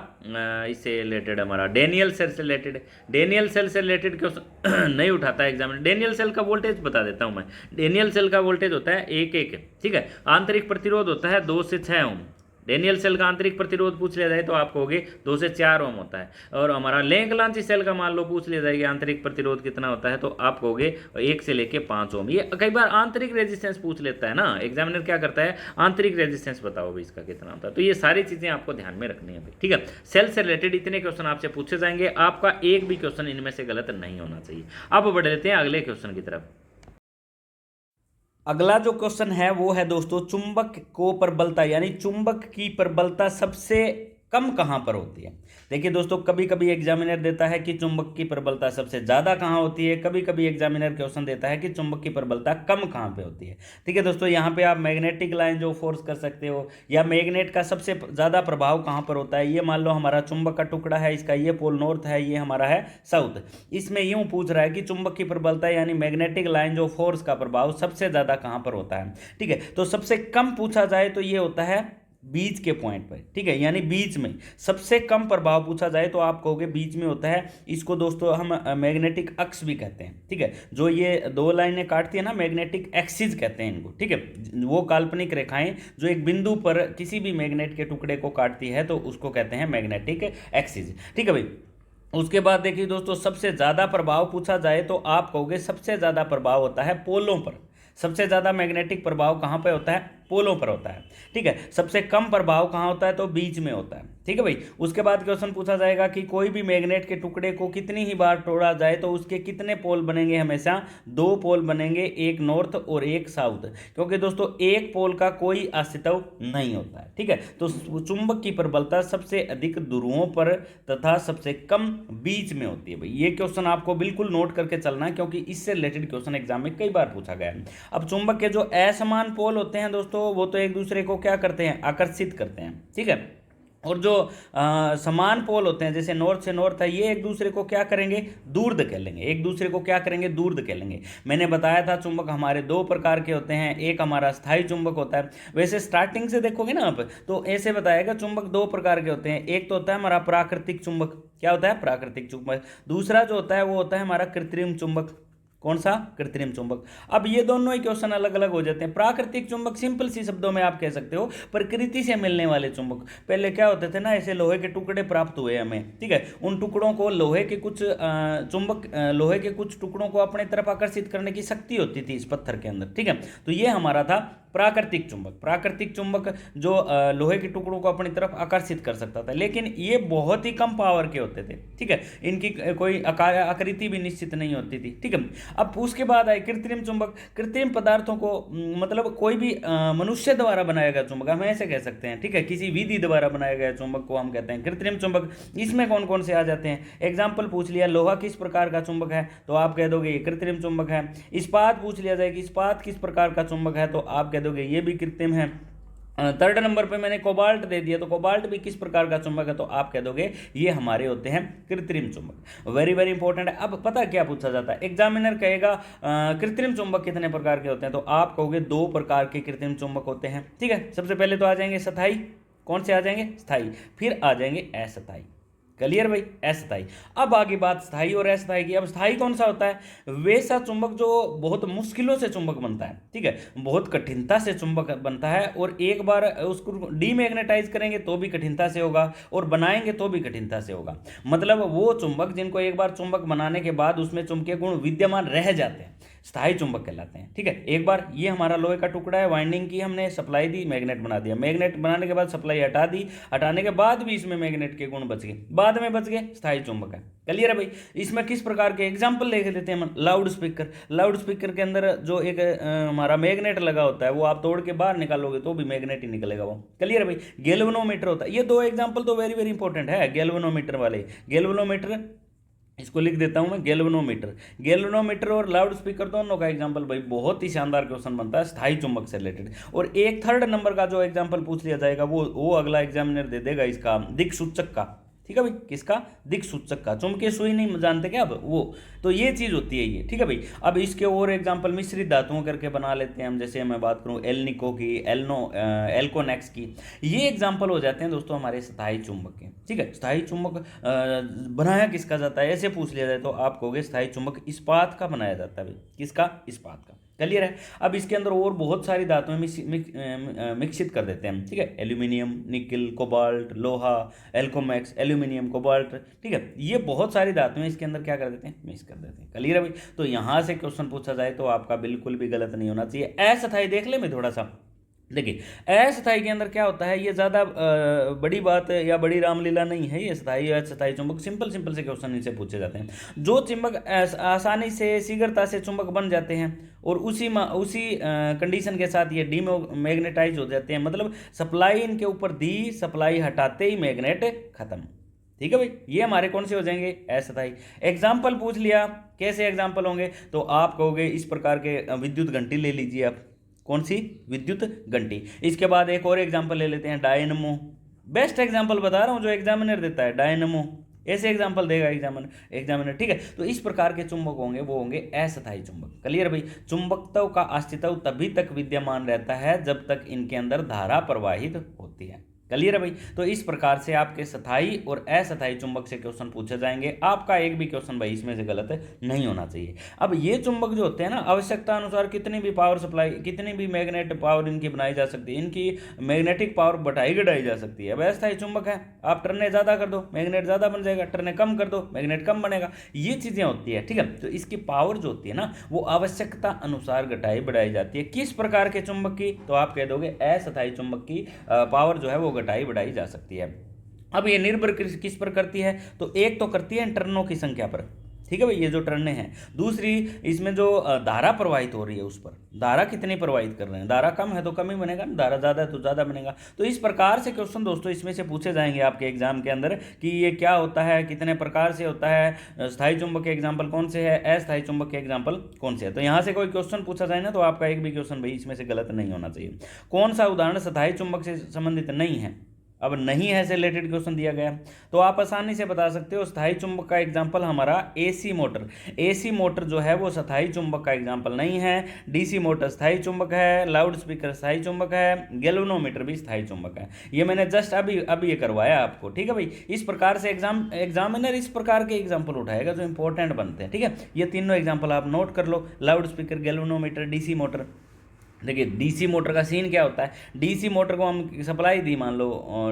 इससे रिलेटेड, हमारा डेनियल सेल से रिलेटेड। डेनियल सेल से रिलेटेड क्वेश्चन नहीं उठाता है एग्जामिनर। डेनियल सेल का वोल्टेज बता देता हूँ मैं। डेनियल सेल का वोल्टेज होता है 1 ठीक है। आंतरिक प्रतिरोध होता है 2 से 6 ओम। डेनियल सेल का आंतरिक प्रतिरोध पूछ लिया जाए तो आप कहोगे 2 से 4 ओम होता है। और हमारा लेंक-लांची सेल का मान लो पूछ लिया जाए कि आंतरिक प्रतिरोध कितना होता है, तो आप कहोगे 1 से लेके 5 ओम। ये कई बार आंतरिक रेजिस्टेंस पूछ लेता है ना एग्जामिनर, क्या करता है आंतरिक रेजिस्टेंस बताओ भाई इसका कितना होता है। तो ये सारी चीज़ें आपको ध्यान में रखनी है भाई, ठीक है। सेल से रिलेटेड इतने क्वेश्चन आपसे पूछे जाएंगे, आपका एक भी क्वेश्चन इनमें से गलत नहीं होना चाहिए। अब बढ़ लेते हैं अगले क्वेश्चन की तरफ। अगला जो क्वेश्चन है वो है दोस्तों, चुंबक को प्रबलता, यानी चुंबक की प्रबलता सबसे कम कहाँ पर होती है। देखिए दोस्तों, कभी कभी एग्जामिनर देता है कि चुंबक की प्रबलता सबसे ज़्यादा कहाँ होती है, कभी कभी एग्जामिनर क्वेश्चन देता है कि चुंबक की प्रबलता कम कहाँ पे होती है, ठीक है दोस्तों। यहाँ पे आप मैग्नेटिक लाइन जो फोर्स कर सकते हो, या मैग्नेट का सबसे ज़्यादा प्रभाव कहाँ पर होता है। ये मान लो हमारा चुंबक का टुकड़ा है, इसका ये पोल नॉर्थ है, ये हमारा है साउथ। इसमें यूँ पूछ रहा है कि चुंबक की प्रबलता यानी मैग्नेटिक लाइन जो फोर्स का प्रभाव सबसे ज़्यादा कहाँ पर होता है, ठीक है। तो सबसे कम पूछा जाए तो ये होता है बीच के पॉइंट पर, ठीक है, यानी बीच में सबसे कम प्रभाव पूछा जाए तो आप कहोगे बीच में होता है। इसको दोस्तों हम मैग्नेटिक अक्ष भी कहते हैं, ठीक है। जो ये 2 लाइनें काटती है ना, मैग्नेटिक एक्सिस कहते हैं इनको, ठीक है। वो काल्पनिक रेखाएं जो एक बिंदु पर किसी भी मैग्नेट के टुकड़े को काटती है तो उसको कहते हैं मैग्नेटिक एक्सिस, ठीक है भाई। उसके बाद देखिए दोस्तों, सबसे ज़्यादा प्रभाव पूछा जाए तो आप कहोगे सबसे ज़्यादा प्रभाव होता है पोलों पर। सबसे ज़्यादा मैग्नेटिक प्रभाव कहाँ पे होता है, पोलों पर होता है, ठीक है। सबसे कम प्रभाव कहाँ होता है, तो बीच में होता है, ठीक है भाई। उसके बाद क्वेश्चन पूछा जाएगा कि कोई भी मैग्नेट के टुकड़े को कितनी ही बार तोड़ा जाए तो उसके कितने पोल बनेंगे। हमेशा 2 पोल बनेंगे, एक नॉर्थ और एक साउथ, क्योंकि दोस्तों एक पोल का कोई अस्तित्व नहीं होता है, ठीक है। तो चुंबक की प्रबलता सबसे अधिक ध्रुवों पर तथा सबसे कम बीच में होती है भाई। ये क्वेश्चन आपको बिल्कुल नोट करके चलना है, क्योंकि इससे रिलेटेड क्वेश्चन एग्जाम में कई बार पूछा गया है। अब चुंबक के जो असमान पोल होते हैं दोस्तों, वो तो एक दूसरे को क्या करते हैं, आकर्षित करते हैं, ठीक है। और जो समान पोल होते हैं, जैसे नॉर्थ से नॉर्थ है, ये एक दूसरे को क्या करेंगे, दूर धकेलेंगे। एक दूसरे को क्या करेंगे, दूर धकेलेंगे। मैंने बताया था चुंबक हमारे 2 प्रकार के होते हैं। एक हमारा स्थायी चुंबक होता है। वैसे स्टार्टिंग से देखोगे ना आप, तो ऐसे बताएगा चुंबक 2 प्रकार के होते हैं। एक तो होता है हमारा प्राकृतिक चुंबक, क्या होता है, प्राकृतिक चुंबक। दूसरा जो होता है वो होता है हमारा कृत्रिम चुंबक। कौन सा, कृत्रिम चुंबक। अब ये दोनों ही क्वेश्चन अलग अलग हो जाते हैं। प्राकृतिक चुंबक सिंपल सी शब्दों में आप कह सकते हो प्रकृति से मिलने वाले चुंबक। पहले क्या होते थे ना, ऐसे लोहे के टुकड़े प्राप्त हुए हमें, ठीक है। उन टुकड़ों को लोहे के कुछ लोहे के कुछ टुकड़ों को अपने तरफ आकर्षित करने की शक्ति होती थी इस पत्थर के अंदर, ठीक है। तो ये हमारा था प्राकृतिक चुंबक। प्राकृतिक चुंबक जो लोहे के टुकड़ों को अपनी तरफ आकर्षित कर सकता था, लेकिन ये बहुत ही कम पावर के होते थे, ठीक है। इनकी कोई आकृति भी निश्चित नहीं होती थी, ठीक है। अब उसके बाद आए कृत्रिम चुंबक। कृत्रिम पदार्थों को मतलब कोई भी मनुष्य द्वारा बनाया गया चुंबक, हम ऐसे कह सकते हैं, ठीक है। किसी विधि द्वारा बनाया गया चुंबक को हम कहते हैं कृत्रिम चुंबक। इसमें कौन कौन से आ जाते हैं, एग्जाम्पल पूछ लिया, लोहा किस प्रकार का चुंबक है, तो आप कह दोगे ये कृत्रिम चुंबक है। इस्पात पूछ लिया जाए कि इस्पात किस प्रकार का चुंबक है, तो आप कह दोगे ये भी कृत्रिम है। 3rd नंबर पे मैंने कोबाल्ट दे दिया, तो कोबाल्ट भी किस प्रकार का चुंबक है, तो आप कह दोगे ये हमारे होते हैं कृत्रिम चुंबक। वेरी वेरी इंपॉर्टेंट है। अब पता क्या पूछा जाता है, एग्जामिनर कहेगा कृत्रिम चुंबक कितने प्रकार के होते हैं, तो आप कहोगे 2 प्रकार के कृत्रिम चुंबक होते हैं, ठीक है। सबसे पहले तो आ जाएंगे स्थायी, कौन से आ जाएंगे, स्थायी, फिर आ जाएंगे अस्थायी। क्लियर भाई, अस्थाई। अब आगे बात स्थाई और अस्थाई की। अब स्थाई कौन सा होता है? वैसा चुंबक जो बहुत मुश्किलों से चुंबक बनता है, ठीक है, बहुत कठिनता से चुंबक बनता है, और एक बार उसको डीमैग्नेटाइज करेंगे तो भी कठिनता से होगा, और बनाएंगे तो भी कठिनता से होगा। मतलब वो चुंबक जिनको एक बार चुंबक बनाने के बाद उसमें चुंबकीय गुण विद्यमान रह जाते हैं, स्थायी चुंबक कहलाते हैं, ठीक है। एक बार ये हमारा लोहे का टुकड़ा है, वाइंडिंग की, हमने सप्लाई दी, मैग्नेट बना दिया, मैग्नेट बनाने के बाद सप्लाई हटा दी, हटाने के बाद भी इसमें मैग्नेट के गुण बच गए, बाद में बच गए, स्थायी चुंबक है। क्लियर है भाई। इसमें किस प्रकार के एग्जाम्पल देख लेते हैं हम। लाउड स्पीकर, लाउड स्पीकर के अंदर जो एक हमारा मैग्नेट लगा होता है, वो आप तोड़ के बाहर निकालोगे तो भी मैग्नेट ही निकलेगा वो। क्लियर है भाई। गैल्वेनोमीटर होता है, ये दो एग्जाम्पल तो वेरी वेरी इंपॉर्टेंट है गैल्वेनोमीटर वाले। गैल्वेनोमीटर, इसको लिख देता हूं मैं, गैल्वेनोमीटर। गैल्वेनोमीटर और लाउड स्पीकर दोनों का एग्जांपल भाई बहुत ही शानदार क्वेश्चन बनता है स्थायी चुंबक से रिलेटेड। और एक थर्ड नंबर का जो एग्जांपल पूछ लिया जाएगा वो अगला एग्जामिनर दे देगा इसका, दिक्सूचक का, ठीक है भाई। किसका? दिक्सूचक का। चुंबकीय सुई नहीं जानते क्या अब वो, तो ये चीज होती है ये, ठीक है भाई। अब इसके और एग्जांपल मिश्रित धातुओं करके बना लेते हैं हम, जैसे मैं बात करूं एल्निको की, एल्कोनेक्स की, ये एग्जांपल हो जाते हैं दोस्तों हमारे स्थायी चुंबक के, ठीक है। स्थायी चुंबक बनाया किसका जाता है, ऐसे पूछ लिया जाए तो आप कहोगे स्थायी चुंबक इस्पात का बनाया जाता है भाई। किसका? इस्पात का। क्लियर है। अब इसके अंदर और बहुत सारी धातुएं मिश्रित कर देते हैं, ठीक है। एल्यूमिनियम, निकल, कोबाल्ट, लोहा, एल्कोमैक्स, एल्यूमिनियम, कोबाल्ट, ठीक है। ये बहुत सारी धातुएं इसके अंदर क्या कर देते हैं? मिक्स कर देते हैं। क्लियर है भाई। तो यहां से क्वेश्चन पूछा जाए तो आपका बिल्कुल भी गलत नहीं होना चाहिए। अस्थायी देख ले मैं थोड़ा सा। देखिए अस्थायी के अंदर क्या होता है, ये ज़्यादा बड़ी बात या बड़ी रामलीला नहीं है। ये स्थायी अस्थायी चुंबक सिंपल सिंपल से क्वेश्चन इनसे पूछे जाते हैं। जो चुंबक आसानी से शीघ्रता से चुंबक बन जाते हैं और उसी कंडीशन के साथ ये डीमैग्नेटाइज हो जाते हैं, मतलब सप्लाई इनके ऊपर दी, सप्लाई हटाते ही मैग्नेट खत्म, ठीक है भाई। ये हमारे कौन से हो जाएंगे? अस्थायी। एग्जाम्पल पूछ लिया, कैसे एग्जाम्पल होंगे? तो आप कहोगे इस प्रकार के विद्युत घंटी ले लीजिए आप। कौन सी? विद्युत घंटी। इसके बाद एक और एग्जांपल ले लेते हैं, डायनमो। बेस्ट एग्जांपल बता रहा हूं जो एग्जामिनर देता है, डायनमो। ऐसे एग्जांपल देगा एग्जामिनर, ठीक है। तो इस प्रकार के चुंबक होंगे, वो होंगे अस्थायी चुंबक। क्लियर भाई। चुंबकत्व का अस्तित्व तभी तक विद्यमान रहता है जब तक इनके अंदर धारा प्रवाहित होती है। क्लियर है भाई। तो इस प्रकार से आपके स्थायी और अस्थायी चुंबक से क्वेश्चन पूछे जाएंगे। आपका एक भी क्वेश्चन भाई इसमें से गलत नहीं होना चाहिए। अब ये चुंबक जो होते हैं ना, आवश्यकता अनुसार कितनी भी पावर सप्लाई, कितनी भी मैग्नेट पावर इनकी बनाई जा सकती है, इनकी मैग्नेटिक पावर बढ़ाई घटाई जा सकती है। अब अस्थायी चुंबक है, आप टर्ने ज़्यादा कर दो मैग्नेट ज़्यादा बन जाएगा, टर्ने कम कर दो मैग्नेट कम बनेगा, ये चीज़ें होती है, ठीक है। तो इसकी पावर जो होती है ना, वो आवश्यकता अनुसार घटाई बढ़ाई जाती है। किस प्रकार के चुंबक की? तो आप कह दोगे अस्थायी चुंबक की पावर जो है वो घटाई बढ़ाई जा सकती है। अब ये निर्भर किस पर करती है? तो एक तो करती है टर्नों की संख्या पर, ठीक है भाई, ये जो टर्ने हैं। दूसरी, इसमें जो धारा प्रवाहित हो रही है उस पर, धारा कितनी प्रवाहित कर रहे हैं। धारा कम है तो कम ही बनेगा, धारा ज़्यादा है तो ज़्यादा बनेगा। तो इस प्रकार से क्वेश्चन दोस्तों इसमें से पूछे जाएंगे आपके एग्जाम के अंदर कि ये क्या होता है, कितने प्रकार से होता है, स्थायी चुंबक के एग्जाम्पल कौन से है, अस्थायी चुंबक के एग्जाम्पल कौन से है। तो यहाँ से कोई क्वेश्चन पूछा जाए ना, तो आपका एक भी क्वेश्चन भाई इसमें से गलत नहीं होना चाहिए। कौन सा उदाहरण स्थायी चुंबक से संबंधित नहीं है? अब नहीं है से रिलेटेड क्वेश्चन दिया गया, तो आप आसानी से बता सकते हो। स्थायी चुंबक का एग्जांपल हमारा एसी मोटर। एसी मोटर जो है वो स्थायी चुंबक का एग्जांपल नहीं है। डीसी मोटर स्थायी चुंबक है, लाउड स्पीकर स्थायी चुंबक है, गैल्वेनोमीटर भी स्थायी चुंबक है। ये मैंने जस्ट अभी ये करवाया आपको, ठीक है भाई। इस प्रकार से एग्जामिनर इस प्रकार के एग्जाम्पल उठाएगा जो इंपॉर्टेंट बनते हैं, ठीक है। ये तीनों एग्जाम्पल आप नोट कर लो, loud speaker, galvanometer, DC motor. देखिए डीसी मोटर का सीन क्या होता है, डीसी मोटर को हम सप्लाई दी मान लो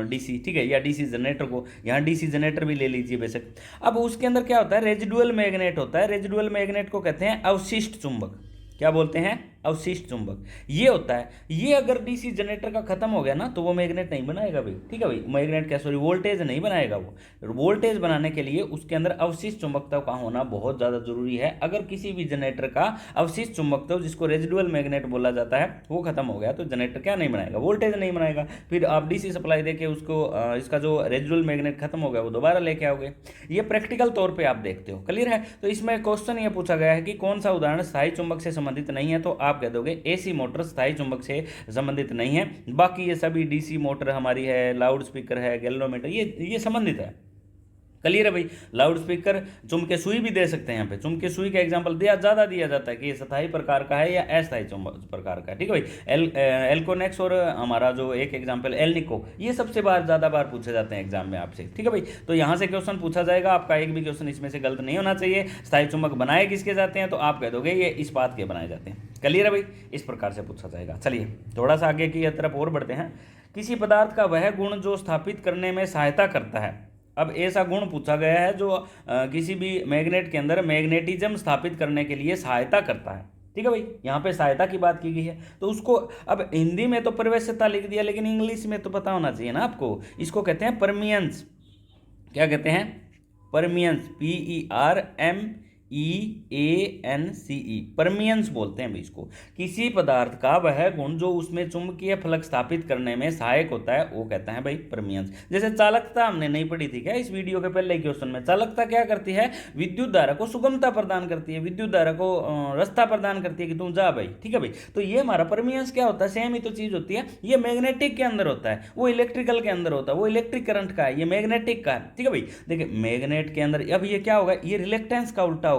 डीसी, ठीक है, या डीसी जनरेटर को, यहाँ डीसी जनरेटर भी ले लीजिए बेशक। अब उसके अंदर क्या होता है, रेजिडुअल मैग्नेट होता है। रेजिडुअल मैग्नेट को कहते हैं अवशिष्ट चुंबक। क्या बोलते हैं? अवशिष्ट चुंबक। ये होता है, ये अगर डीसी जनरेटर का खत्म हो गया ना तो वो मैग्नेट नहीं बनाएगा भाई, ठीक है भाई। मैग्नेट क्या, सॉरी, वोल्टेज नहीं बनाएगा वो। वोल्टेज बनाने के लिए उसके अंदर अवशिष्ट चुंबकत्व का होना बहुत ज़्यादा जरूरी है। अगर किसी भी जनरेटर का अवशिष्ट चुंबकत्व, जिसको रेजिडुअल मैग्नेट बोला जाता है, वो खत्म हो गया तो जनरेटर क्या नहीं बनाएगा, वोल्टेज नहीं बनाएगा। फिर आप डीसी सप्लाई देके उसको इसका जो रेजिडुअल मैग्नेट खत्म हो गया वो दोबारा लेके आओगे। ये प्रैक्टिकल तौर पर आप देखते हो। क्लियर है। तो इसमें क्वेश्चन ये पूछा गया है कि कौन सा उदाहरण स्थायी चुंबक से संबंधित नहीं है, तो आप कह दोगे एसी मोटर स्थायी चुंबक से संबंधित नहीं है। बाकी ये सभी डीसी मोटर हमारी है, लाउड स्पीकर है, गैल्वेनोमीटर, ये संबंधित है। क्लियर है भाई। लाउड स्पीकर चुंबकीय सुई भी दे सकते हैं, यहाँ पे चुंबकीय सुई का एग्जांपल ज़्यादा दिया जाता है कि ये स्थायी प्रकार का है या अस्थायी प्रकार का है, ठीक है भाई। एल्कोनेक्स और हमारा जो एक एग्जांपल एलनिको, ये सबसे ज़्यादा बार पूछे जाते हैं एग्जाम में आपसे, ठीक है भाई। तो यहाँ से क्वेश्चन पूछा जाएगा, आपका एक भी क्वेश्चन इसमें से गलत नहीं होना चाहिए। स्थायी चुंबक बनाए किसके जाते हैं, तो आप कह दोगे ये इस्पात के बनाए जाते हैं। क्लियर है भाई, इस प्रकार से पूछा जाएगा। चलिए थोड़ा सा आगे की तरफ और बढ़ते हैं। किसी पदार्थ का वह गुण जो स्थापित करने में सहायता करता है। अब ऐसा गुण पूछा गया है जो किसी भी मैग्नेट के अंदर मैग्नेटिज्म स्थापित करने के लिए सहायता करता है, ठीक है भाई। यहाँ पे सहायता की बात की गई है, तो उसको अब हिंदी में तो प्रवेश्यता लिख दिया, लेकिन इंग्लिश में तो पता होना चाहिए ना आपको। इसको कहते हैं परमियंस। क्या कहते हैं, परमियंस, PERMEANCE, परमियंस बोलते हैं भाई इसको। किसी पदार्थ का वह गुण जो उसमें चुंबकीय फलक स्थापित करने में सहायक होता है, वो कहता है भाई परमियंस। जैसे चालकता हमने नहीं पढ़ी थी क्या इस वीडियो के पहले क्वेश्चन में। चालकता क्या करती है, विद्युत धारा को सुगमता प्रदान करती है, विद्युत धारा को रास्ता प्रदान करती है कि तुम जा भाई, ठीक है भाई। तो ये हमारा परमियंस क्या होता है, सेम ही तो चीज होती है। ये मैग्नेटिक के अंदर होता है, वो इलेक्ट्रिकल के अंदर होता है, वो इलेक्ट्रिक करंट का है, ये मैग्नेटिक का है, ठीक है भाई। देखिए मैग्नेट के अंदर अब ये क्या होगा, ये रिलेक्टेंस का उल्टा होगा।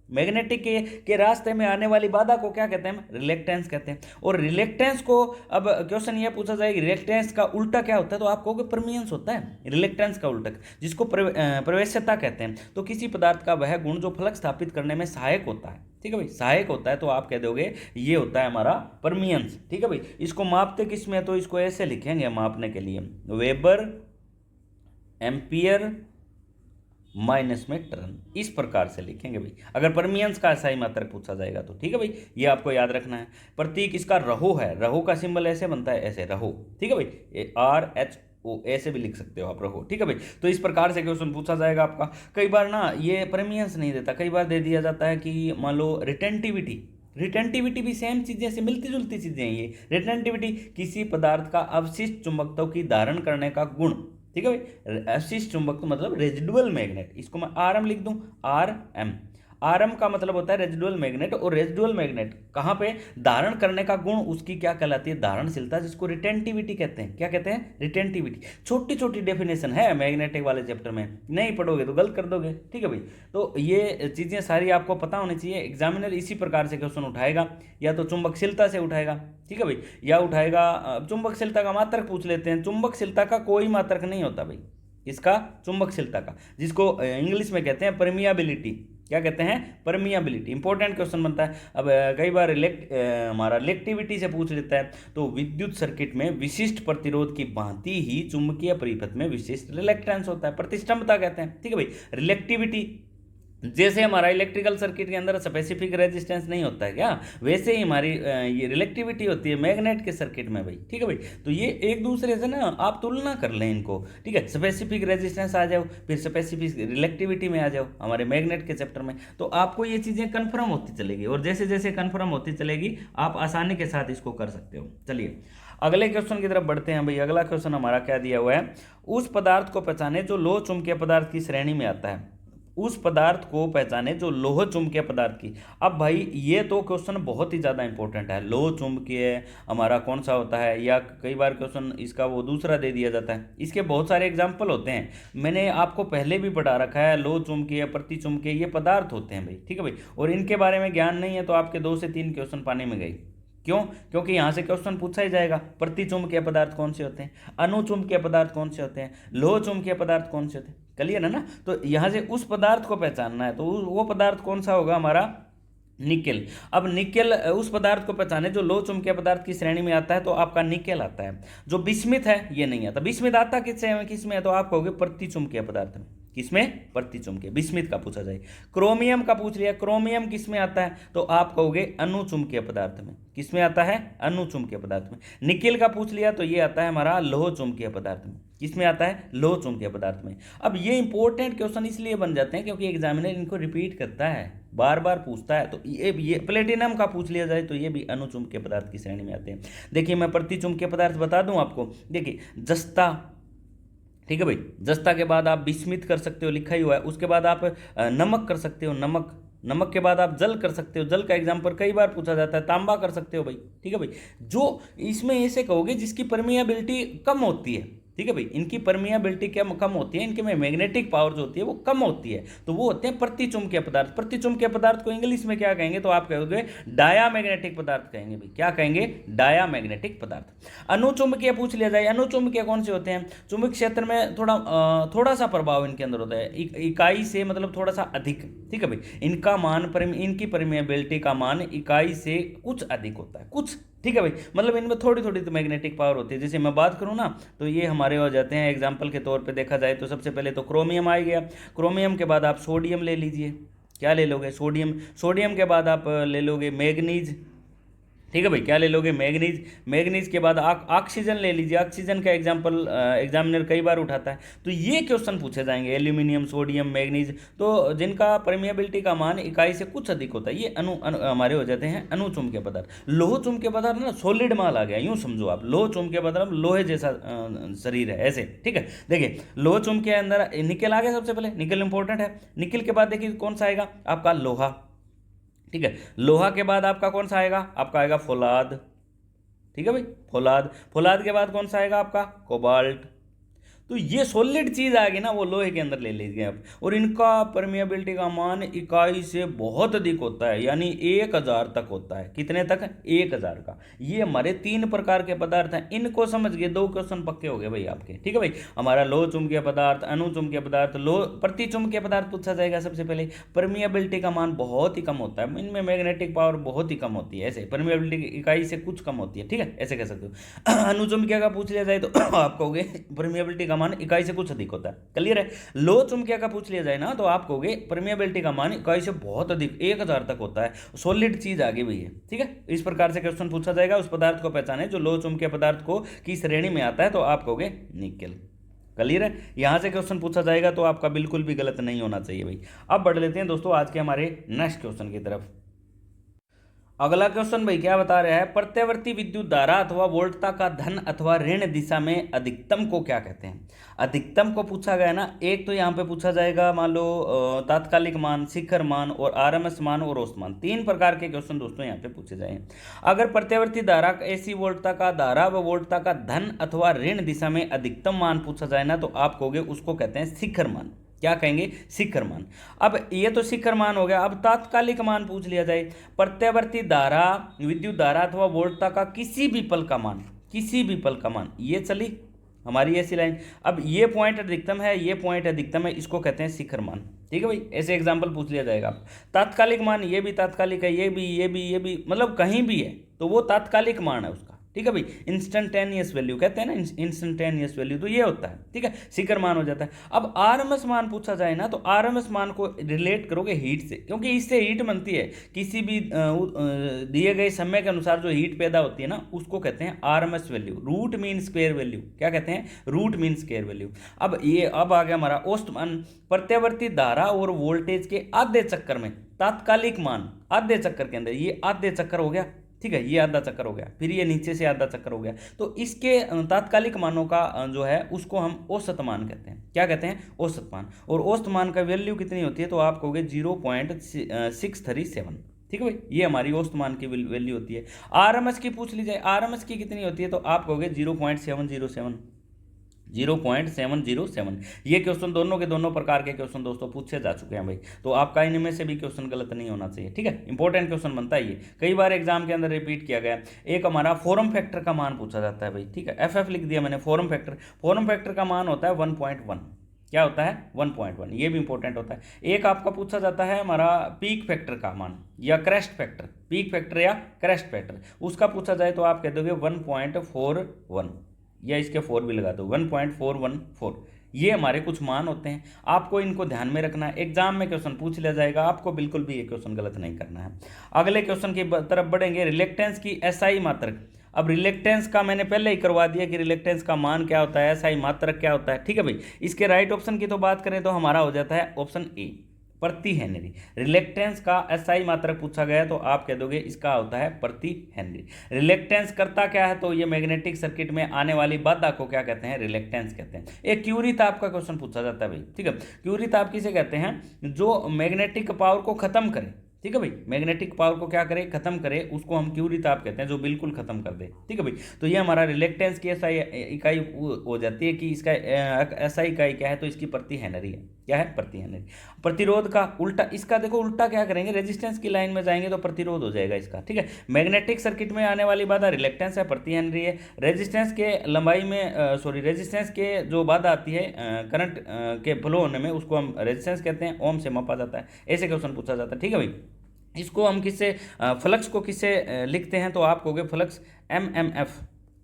मैग्नेटिक के रास्ते में आने वाली बाधा को क्या कहते हैं, रिलेक्टेंस कहते हैं। और रिलेक्टेंस को अब क्वेश्चन ये पूछा जाएगा रिलेक्टेंस का उल्टा क्या होता है, तो आप कहोगे परमियंस होता है रिलेक्टेंस का उल्टा, जिसको प्रवेश्यता कहते हैं। तो किसी पदार्थ का वह गुण जो फलक स्थापित करने में सहायक होता है, ठीक है भाई, सहायक होता है, तो आप कह दोगे ये होता है हमारा परमियंस, ठीक है भाई। इसको मापते किस में, तो इसको ऐसे लिखेंगे मापने के लिए, वेबर एम्पियर माइनस में टर्न, इस प्रकार से लिखेंगे भाई अगर परमियंस का सही मात्रक पूछा जाएगा तो, ठीक है भाई। ये आपको याद रखना है। प्रतीक इसका रहो है, रहो का सिंबल ऐसे बनता है, ऐसे रहो, ठीक है भाई, RHO ऐसे भी लिख सकते हो आप, रहो, ठीक है भाई। तो इस प्रकार से क्वेश्चन पूछा जाएगा आपका। कई बार ना ये परमियंस नहीं देता, कई बार दे दिया जाता है कि मान लो रिटेंटिविटी, रिटेंटिविटी भी सेम चीजें से मिलती जुलती चीजें हैं ये। रिटेंटिविटी किसी पदार्थ का अवशिष्ट चुंबकत्व की धारण करने का गुण, ठीक है भाई। अवशिष्ट चुंबक तो मतलब रेजिडुअल मैग्नेट, इसको मैं RM लिख दूं, RM का मतलब होता है रेजिडुअल मैग्नेट। और रेजिडुअल मैग्नेट कहाँ पे धारण करने का गुण, उसकी क्या कहलाती है, धारणशीलता, जिसको रिटेंटिविटी कहते हैं। क्या कहते हैं, रिटेंटिविटी। छोटी छोटी डेफिनेशन है मैग्नेटिक वाले चैप्टर में, नहीं पढ़ोगे तो गलत कर दोगे, ठीक है भाई। तो ये चीजें सारी आपको पता होनी चाहिए। एग्जामिनर इसी प्रकार से क्वेश्चन उठाएगा, या तो चुंबकशीलता से उठाएगा, ठीक है भाई, या उठाएगा चुंबकशीलता का मात्रक पूछ लेते हैं। चुंबकशीलता का कोई मात्रक नहीं होता भाई, इसका चुंबकशीलता का, जिसको इंग्लिश में कहते हैं परमियाबिलिटी। क्या कहते हैं, परमियाबिलिटी। इंपॉर्टेंट क्वेश्चन बनता है। अब कई बार हमारा इलेक्ट्रिविटी से पूछ लेता है, तो विद्युत सर्किट में विशिष्ट प्रतिरोध की भांति ही चुंबकीय परिपथ में विशिष्ट रिलेक्टेंस होता है, प्रतिष्ठंभता कहते हैं, ठीक है भाई। रिलेक्टिविटी जैसे हमारा इलेक्ट्रिकल सर्किट के अंदर स्पेसिफिक रेजिस्टेंस नहीं होता है क्या, वैसे ही हमारी ये रिलेक्टिविटी होती है मैग्नेट के सर्किट में भाई, ठीक है भाई। तो ये एक दूसरे से ना आप तुलना कर लें इनको, ठीक है। स्पेसिफिक रेजिस्टेंस आ जाओ, फिर स्पेसिफिक रिलेक्टिविटी में आ जाओ हमारे मैग्नेट के चैप्टर में, तो आपको ये चीज़ें कन्फर्म होती चलेगी। और जैसे जैसे कन्फर्म होती चलेगी आप आसानी के साथ इसको कर सकते हो। चलिए अगले क्वेश्चन की तरफ बढ़ते हैं भाई। अगला क्वेश्चन हमारा क्या दिया हुआ है, उस पदार्थ को पहचाने जो लोह चुंबकीय पदार्थ की श्रेणी में आता है। उस पदार्थ को पहचाने जो लोह चुंबकीय पदार्थ की। अब भाई ये तो क्वेश्चन बहुत ही ज़्यादा इंपॉर्टेंट है। लोह चुंबकीय हमारा कौन सा होता है, या कई बार क्वेश्चन इसका वो दूसरा दे दिया जाता है। इसके बहुत सारे एग्जाम्पल होते हैं, मैंने आपको पहले भी पढ़ा रखा है। लोह चुंबकीय, प्रति चुंबकीय, ये पदार्थ होते हैं भाई, ठीक है भाई। और इनके बारे में ज्ञान नहीं है तो आपके 2 से 3 क्वेश्चन पानी में गए। क्यों, क्योंकि यहाँ से क्वेश्चन पूछा ही जाएगा, प्रति चुंबकीय पदार्थ कौन से होते हैं, अनुचुंबकीय पदार्थ कौन से होते हैं, लोह चुंबकीय पदार्थ कौन से होते हैं। क्लियर है ना। तो यहाँ से उस पदार्थ को पहचानना है, तो वो पदार्थ कौन सा होगा हमारा, निकेल। अब निकेल उस पदार्थ को पहचाने जो लोह चुंबकीय पदार्थ की श्रेणी में आता है, तो आपका निकेल आता है। जो बिस्मिथ है ये नहीं आता। बिस्मिथ आता किसमें है, तो आप कहोगे प्रति चुंबकीय पदार्थ में। किसमें, प्रति चुंबकीय, बिस्मिथ का पूछा जाए। क्रोमियम का पूछ लिया, क्रोमियम किसमें आता है, तो आप कहोगे अनुचुंबकीय पदार्थ में। किसमें आता है, अनुचुंबकीय पदार्थ में। निकेल का पूछ लिया तो ये आता है हमारा लोह चुंबकीय पदार्थ में। किसमें आता है, लोह चुंबकीय पदार्थ में। अब ये इंपॉर्टेंट क्वेश्चन इसलिए बन जाते हैं क्योंकि एग्जामिनर इनको रिपीट करता है, बार बार पूछता है। तो ये प्लेटिनम का पूछ लिया जाए तो ये भी अनुचुंबकीय पदार्थ की श्रेणी में आते हैं। देखिए मैं प्रति चुंबकीय पदार्थ बता दूं आपको। देखिए जस्ता, ठीक है भाई, जस्ता के बाद आप बिस्मिथ कर सकते हो, लिखा ही हुआ है। उसके बाद आप नमक कर सकते हो, नमक के बाद आप जल कर सकते हो, जल का एग्जाम्पल कई बार पूछा जाता है। तांबा कर सकते हो भाई, ठीक है भाई। जो इसमें ऐसे कहोगे जिसकी परमिएबिलिटी कम होती है, ठीक है भाई, इनकी परमियाबिलिटी क्या कम होती है, इनके में मैग्नेटिक पावर जो होती है वो कम होती है, तो वो होते हैं प्रतिचुंबकीय पदार्थ। प्रतिचुंबकीय पदार्थ को इंग्लिश में क्या कहेंगे, तो आप कहोगे डायामैग्नेटिक पदार्थ कहेंगे भाई। क्या कहेंगे, डायामैग्नेटिक पदार्थ। अनुचुंबकीय पूछ लिया जाए, अनुचुंबकीय कौन से होते हैं, चुंबक क्षेत्र में थोड़ा सा प्रभाव इनके अंदर होता है, इकाई से मतलब थोड़ा सा अधिक, ठीक है भाई। इनका मान इनकी परमियाबिलिटी का मान इकाई से कुछ अधिक होता है, कुछ, ठीक है भाई, मतलब इनमें थोड़ी थोड़ी तो मैग्नेटिक पावर होती है। जैसे मैं बात करूं ना, तो ये हमारे हो जाते हैं, एग्जांपल के तौर पे देखा जाए तो सबसे पहले तो क्रोमियम आ गया, क्रोमियम के बाद आप सोडियम ले लीजिए, क्या ले लोगे, सोडियम, सोडियम के बाद आप ले लोगे मैग्नीज, ठीक है भाई, क्या ले लोगे, मैग्नीज, मैग्नीज के बाद ऑक्सीजन ले लीजिए, ऑक्सीजन का एग्जांपल एग्जामिनर कई बार उठाता है, तो ये क्वेश्चन पूछे जाएंगे, एल्यूमिनियम, सोडियम, मैग्नीज, तो जिनका परमिएबिलिटी का मान इकाई से कुछ अधिक होता है, ये हमारे हो जाते हैं अनुचुंबकीय पदार्थ। लोह चुंबकीय पदार्थ ना सॉलिड माल आ गया, यूं समझो आप, लोह चुंबकीय पदार्थ लोहे जैसा शरीर है ऐसे, ठीक है। देखिए लोह चुंबकीय अंदर निकल आ गया, सबसे पहले निकल इंपॉर्टेंट है, निकल के बाद देखिए कौन सा आएगा आपका, लोहा, ठीक है। लोहा के बाद आपका कौन सा आएगा, आपका आएगा फौलाद, ठीक है भाई, फौलाद, फौलाद के बाद कौन सा आएगा आपका, कोबाल्ट। तो ये सॉलिड चीज आ गई ना, वो लोहे के अंदर ले लीजिए आप, और इनका परमिएबिलिटी का मान इकाई से बहुत अधिक होता है, यानी 1000 तक होता है, कितने तक, 1000 का। ये हमारे 3 प्रकार के पदार्थ हैं, इनको समझ गए, 2 क्वेश्चन पक्के हो गए भाई आपके, ठीक है भाई। हमारा लोह चुंबकीय पदार्थ, अनुचुंबकीय पदार्थ, लोह प्रतिचुंबकीय पदार्थ पूछा जाएगा सबसे पहले, परमिएबिलिटी का मान बहुत ही कम होता है, इनमें मैग्नेटिक पावर बहुत ही कम होती है, ऐसे परमिएबिलिटी इकाई से कुछ कम होती है, ठीक है, ऐसे कह सकते हो। अनुचुंबकीय का पूछ लिया जाए तो आप कहोगे परमिएबिलिटी मान इकाई से कुछ अधिक होता है, क्लियर है। लो चुंबकीय का पूछ लिया जाए ना, तो आप कहोगे परमिएबिलिटी का मान इकाई से बहुत अधिक 1000 तक होता है, सॉलिड चीज आगे भी है, ठीक है। इस प्रकार से क्वेश्चन पूछा जाएगा, उस पदार्थ को पहचाने जो लो चुंबकीय पदार्थ को की श्रेणी में आता है, तो आप कहोगे निकेल, क्लियर है। यहां से क्वेश्चन पूछा जाएगा तो आपका बिल्कुल भी गलत नहीं होना चाहिए भाई। अब बढ़ लेते हैं दोस्तों आज के हमारे नेक्स्ट क्वेश्चन की तरफ। अगला क्वेश्चन भाई क्या बता रहा है, प्रत्यावर्ती विद्युत धारा अथवा वोल्टता का धन अथवा ऋण दिशा में अधिकतम को क्या कहते हैं। अधिकतम को पूछा गया ना, एक तो यहाँ पे पूछा जाएगा मान लो तात्कालिक मान, शिखर मान और आरएमएस मान और औसत मान, 3 प्रकार के क्वेश्चन दोस्तों यहाँ पे पूछे जाएंगे। अगर प्रत्यावर्ती धारा ऐसी वोल्टता का धारा व वोल्टता का धन अथवा ऋण दिशा में अधिकतम मान पूछा जाए ना, तो आप कहोगे उसको कहते हैं शिखर मान। क्या कहेंगे, शिखर मान। अब ये तो शिखर मान हो गया, अब तात्कालिक मान पूछ लिया जाए, प्रत्यावर्ती धारा, विद्युत धारा अथवा वोल्टता का किसी भी पल का मान, किसी भी पल का मान, ये चली हमारी ऐसी लाइन। अब ये पॉइंट अधिकतम है, ये पॉइंट अधिकतम है, इसको कहते हैं शिखर मान, ठीक है भाई। ऐसे एग्जाम्पल पूछ लिया जाएगा। तात्कालिक मान, ये भी तात्कालिक है, ये भी, ये भी, ये भी, मतलब कहीं भी है तो वो तात्कालिक मान है उसका, ठीक है भाई। इंस्टेंटेनियस वैल्यू कहते हैं ना, इंस्टेंटेनियस वैल्यू, तो ये होता है, ठीक है, शिखर मान हो जाता है। अब आरएमएस मान पूछा जाए ना, तो आरएमएस मान को रिलेट करोगे हीट से, क्योंकि इससे हीट बनती है, किसी भी दिए गए समय के अनुसार जो हीट पैदा होती है ना, उसको कहते हैं RMS value, root mean square value. क्या कहते हैं, रूट मीन स्क्वायर वैल्यू। अब आ गया हमारा औसत मान, प्रत्यावर्ती धारा और वोल्टेज के आधे चक्कर में तात्कालिक मान, आधे चक्कर के अंदर, ये आधे चक्कर हो गया, ठीक है, ये आधा चक्कर हो गया, फिर ये नीचे से आधा चक्कर हो गया, तो इसके तात्कालिक मानों का जो है उसको हम औसत मान कहते हैं। क्या कहते हैं, औसत मान। और औसत मान का वैल्यू कितनी होती है, तो आप कहोगे 0.637, ठीक है भाई, ये हमारी औसत मान की वैल्यू होती है। आरएमएस की पूछ ली जाए, आरएमएस की कितनी होती है, तो आप कहोगे 0.707, 0.707। ये क्वेश्चन दोनों के दोनों प्रकार के क्वेश्चन दोस्तों पूछे जा चुके हैं भाई, तो आपका इनमें से भी क्वेश्चन गलत नहीं होना चाहिए, ठीक है। इंपॉर्टेंट क्वेश्चन बनता है, ये कई बार एग्जाम के अंदर रिपीट किया गया। एक हमारा फॉर्म फैक्टर का मान पूछा जाता है भाई, ठीक है, एफ लिख दिया मैंने, फॉर्म फैक्टर, फॉर्म फैक्टर का मान होता है 1.1। क्या होता है, 1.1, ये भी इंपॉर्टेंट होता है। एक आपका पूछा जाता है हमारा पीक फैक्टर का मान या क्रेस्ट फैक्टर, पीक फैक्टर या क्रेस्ट फैक्टर, उसका पूछा जाए तो आप कह दोगे 1.41, या इसके 4 भी लगा दो, 1.414। ये हमारे कुछ मान होते हैं, आपको इनको ध्यान में रखना है, एग्जाम में क्वेश्चन पूछ लिया जाएगा, आपको बिल्कुल भी ये क्वेश्चन गलत नहीं करना है। अगले क्वेश्चन की तरफ बढ़ेंगे, रिलेक्टेंस की एसआई मात्रक। अब रिलेक्टेंस का मैंने पहले ही करवा दिया कि रिलेक्टेंस का मान क्या होता है, एसआई मात्रक क्या होता है, ठीक है भाई। इसके राइट ऑप्शन की तो बात करें तो हमारा हो जाता है ऑप्शन ए, प्रति हेनरी। रिलेक्टेंस का एसआई मात्रक पूछा गया तो आप कह दोगे इसका होता है प्रति हेनरी। रिलेक्टेंस करता क्या है, तो ये मैग्नेटिक सर्किट में आने वाली बाधा को क्या कहते हैं, रिलेक्टेंस कहते हैं। एक क्यूरी ताप का क्वेश्चन पूछा जाता है भाई, ठीक है। क्यूरी ताप किसे कहते हैं, जो मैग्नेटिक पावर को खत्म करे, ठीक है भाई। मैग्नेटिक पावर को क्या करे, खत्म करे, उसको हम क्यूरी ताप कहते हैं, जो बिल्कुल खत्म कर दे। ठीक है भाई। तो ये हमारा रिलेक्टेंस की ऐसा इकाई हो जाती है कि इसका ऐसा इकाई क्या है, तो इसकी प्रति हेनरी है। क्या है, प्रति हेनरी। प्रतिरोध का उल्टा, इसका देखो उल्टा क्या करेंगे, रेजिस्टेंस की लाइन में जाएंगे तो प्रतिरोध हो जाएगा इसका। ठीक है। मैग्नेटिक सर्किट में आने वाली बाधा रिलेक्टेंस है, प्रति हेनरी है। रेजिस्टेंस के लंबाई में रेजिस्टेंस के जो बाधा आती है करंट के फ्लो होने में, उसको हम रेजिस्टेंस कहते हैं, ओम से मापा जाता है। ऐसे क्वेश्चन पूछा जाता है। ठीक है भाई। इसको हम किससे, फ्लक्स को किससे लिखते हैं, तो आप कहोगे फ्लक्स एम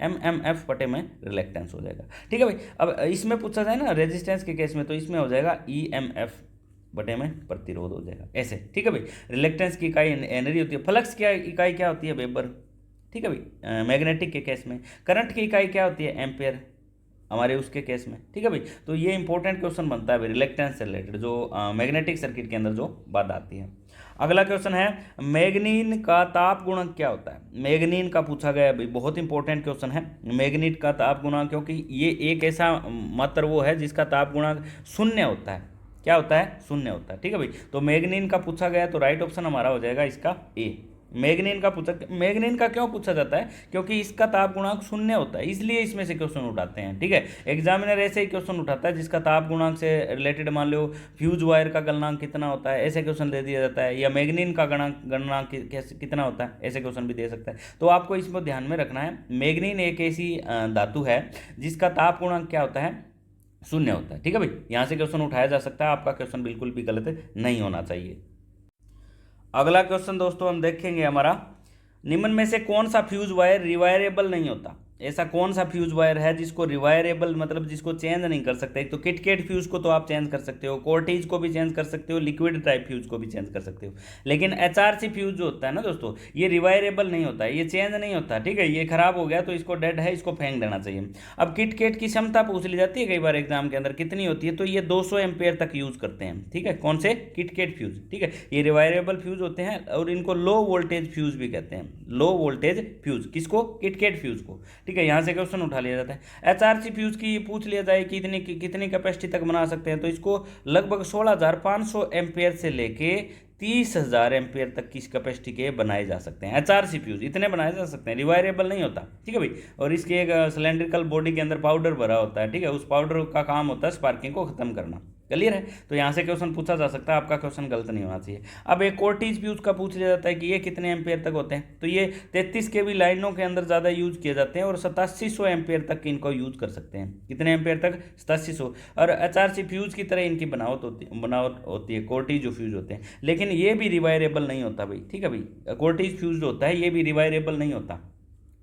एम एफ बटे में रिलेक्टेंस हो जाएगा। ठीक है भाई। अब इसमें पूछा जाए ना रेजिस्टेंस के केस में, तो इसमें हो जाएगा EMF बटे में प्रतिरोध हो जाएगा ऐसे। ठीक है भाई। रिलेक्टेंस की इकाई हेनरी होती है, फ्लक्स की इकाई क्या होती है, वेबर। ठीक है भाई। मैग्नेटिक के केस में करंट की इकाई क्या होती है, एम्पेयर, हमारे उसके केस में। ठीक है भाई। तो ये इंपॉर्टेंट क्वेश्चन बनता है भाई रिलेक्टेंस से रिलेटेड, जो मैग्नेटिक सर्किट के अंदर जो बाधा आती है। अगला क्वेश्चन है, मैग्नीन का ताप गुणक क्या होता है। मैग्नीन का पूछा गया है भाई, बहुत इंपॉर्टेंट क्वेश्चन है मैग्नीट का ताप गुणक, क्योंकि ये एक ऐसा मात्र वो है जिसका ताप गुणक शून्य होता है। क्या होता है, शून्य होता है। ठीक है भाई। तो मैग्नीन का पूछा गया, तो राइट ऑप्शन हमारा हो जाएगा इसका ए। मैग्नीन का पूछा, मैग्नीन का क्यों पूछा जाता है, क्योंकि इसका ताप गुणांक शून्य होता है, इसलिए इसमें से क्वेश्चन उठाते हैं। ठीक है। एग्जामिनर ऐसे ही क्वेश्चन उठाता है जिसका ताप गुणांक से रिलेटेड, मान लो फ्यूज वायर का गलनांक कितना होता है, ऐसे क्वेश्चन दे दिया जाता है, या मैग्नीन का गणनांक कितना होता है, ऐसे क्वेश्चन भी दे सकता है। तो आपको इसमें ध्यान में रखना है, मैग्नीन एक ऐसी धातु है जिसका ताप गुणांक क्या होता है, शून्य होता है। ठीक है भाई। यहाँ से क्वेश्चन उठाया जा सकता है, आपका क्वेश्चन बिल्कुल भी गलत नहीं होना चाहिए। अगला क्वेश्चन दोस्तों हम देखेंगे हमारा, निम्न में से कौन सा फ्यूज वायर रिवायरेबल नहीं होता। ऐसा कौन सा फ्यूज वायर है जिसको रिवायरेबल, मतलब जिसको चेंज नहीं कर सकते। एक तो किटकेट फ्यूज को तो आप चेंज कर सकते हो, कोर्टिज को भी चेंज कर सकते हो, लिक्विड टाइप फ्यूज को भी चेंज कर सकते हो, लेकिन HRC फ्यूज जो होता है ना दोस्तों, ये रिवायरेबल नहीं होता है, ये चेंज नहीं होता। ठीक है। ये खराब हो गया तो इसको डेड है, इसको फेंक देना चाहिए। अब किटकेट की क्षमता पूछ ली जाती है कई बार एग्जाम के अंदर, कितनी होती है, तो ये 200 एम्पेयर तक यूज करते हैं। ठीक है। कौन से, किटकेट फ्यूज। ठीक है। ये रिवायरेबल फ्यूज होते हैं और इनको लो वोल्टेज फ्यूज भी कहते हैं, लो वोल्टेज फ्यूज, किसको, किटकेट फ्यूज को। ठीक है। यहाँ से क्वेश्चन उठा लिया जाता है। HRC फ्यूज की पूछ लिया जाए कि कितनी कैपेसिटी तक बना सकते हैं, तो इसको लगभग 16,500 एम्पेयर से लेके 30,000 एम्पेयर तक की कैपेसिटी के बनाए जा सकते हैं। HRC फ्यूज इतने बनाए जा सकते हैं, रिवायरेबल नहीं होता। ठीक है भाई। और इसके एक सिलेंड्रिकल बॉडी के अंदर पाउडर भरा होता है। ठीक है। उस पाउडर का काम होता है स्पार्किंग को खत्म करना। क्लियर है। तो यहाँ से क्वेश्चन पूछा जा सकता है, आपका क्वेश्चन गलत नहीं होना चाहिए। अब एक कोर्टिज फ्यूज का पूछ लिया जाता है कि ये कितने एम्पेयर तक होते हैं, तो ये 33 केवी लाइनों के अंदर ज़्यादा यूज किए जाते हैं और 8700 एम्पेयर तक इनको यूज कर सकते हैं। कितने एम्पेयर तक, 8700। और HRC फ्यूज की तरह इनकी बनावट होती है कोर्टिज जो फ्यूज होते हैं, लेकिन ये भी रिवायरेबल नहीं होता भाई। ठीक है भाई। कोर्टिज फ्यूज जो होता है ये भी रिवायरेबल नहीं होता।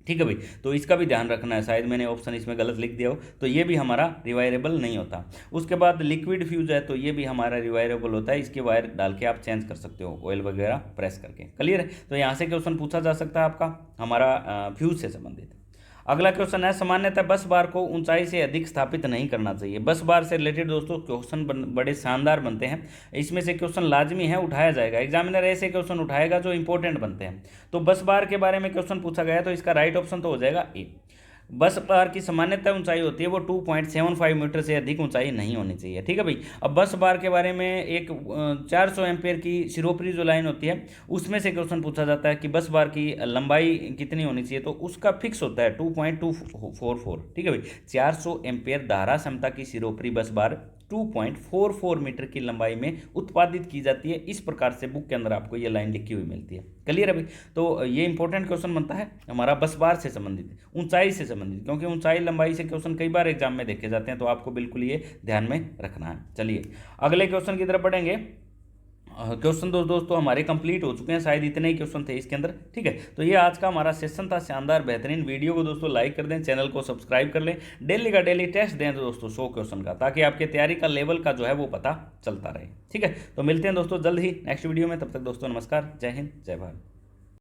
ठीक है भाई। तो इसका भी ध्यान रखना है, शायद मैंने ऑप्शन इसमें गलत लिख दिया हो, तो ये भी हमारा रिवायरेबल नहीं होता। उसके बाद लिक्विड फ्यूज है, तो ये भी हमारा रिवायरेबल होता है, इसके वायर डाल के आप चेंज कर सकते हो ऑयल वगैरह प्रेस करके। क्लियर है। तो यहाँ से क्वेश्चन पूछा जा सकता है आपका हमारा फ्यूज से संबंधित। अगला क्वेश्चन है, सामान्यतः बस बार को ऊंचाई से अधिक स्थापित नहीं करना चाहिए। बस बार से रिलेटेड दोस्तों क्वेश्चन बड़े शानदार बनते हैं, इसमें से क्वेश्चन लाजमी है, उठाया जाएगा। एग्जामिनर ऐसे क्वेश्चन उठाएगा जो इंपॉर्टेंट बनते हैं। तो बस बार के बारे में क्वेश्चन पूछा गया, तो इसका राइट ऑप्शन तो हो जाएगा ए। बस बार की सामान्यतः ऊंचाई होती है वो 2.75 मीटर से अधिक ऊंचाई नहीं होनी चाहिए। ठीक है भाई। अब बस बार के बारे में एक 400 एम्पेयर की सिरोपरी जो लाइन होती है, उसमें से क्वेश्चन पूछा जाता है कि बस बार की लंबाई कितनी होनी चाहिए, तो उसका फिक्स होता है 2.244। ठीक है भाई। 400 एम्पेयर धारा क्षमता की सिरोपरी बस बार 2.44 मीटर की लंबाई में उत्पादित की जाती है। इस प्रकार से बुक के अंदर आपको ये लाइन लिखी हुई मिलती है। क्लियर है भाई। तो ये इंपॉर्टेंट क्वेश्चन बनता है हमारा बस बार से संबंधित, ऊंचाई से संबंधित, क्योंकि ऊंचाई लंबाई से क्वेश्चन कई बार एग्जाम में देखे जाते हैं, तो आपको बिल्कुल ये ध्यान में रखना है। चलिए अगले क्वेश्चन की तरफ बढ़ेंगे। क्वेश्चन दोस्तों हमारे कंप्लीट हो चुके हैं, शायद इतने ही क्वेश्चन थे इसके अंदर। ठीक है। तो ये आज का हमारा सेशन था, शानदार बेहतरीन। वीडियो को दोस्तों लाइक कर दें, चैनल को सब्सक्राइब कर लें, डेली का डेली टेस्ट दें तो दोस्तों 100 क्वेश्चन का, ताकि आपके तैयारी का लेवल का जो है वो पता चलता रहे। ठीक है। तो मिलते हैं दोस्तों जल्द ही नेक्स्ट वीडियो में, तब तक दोस्तों नमस्कार, जय हिंद, जय भारत।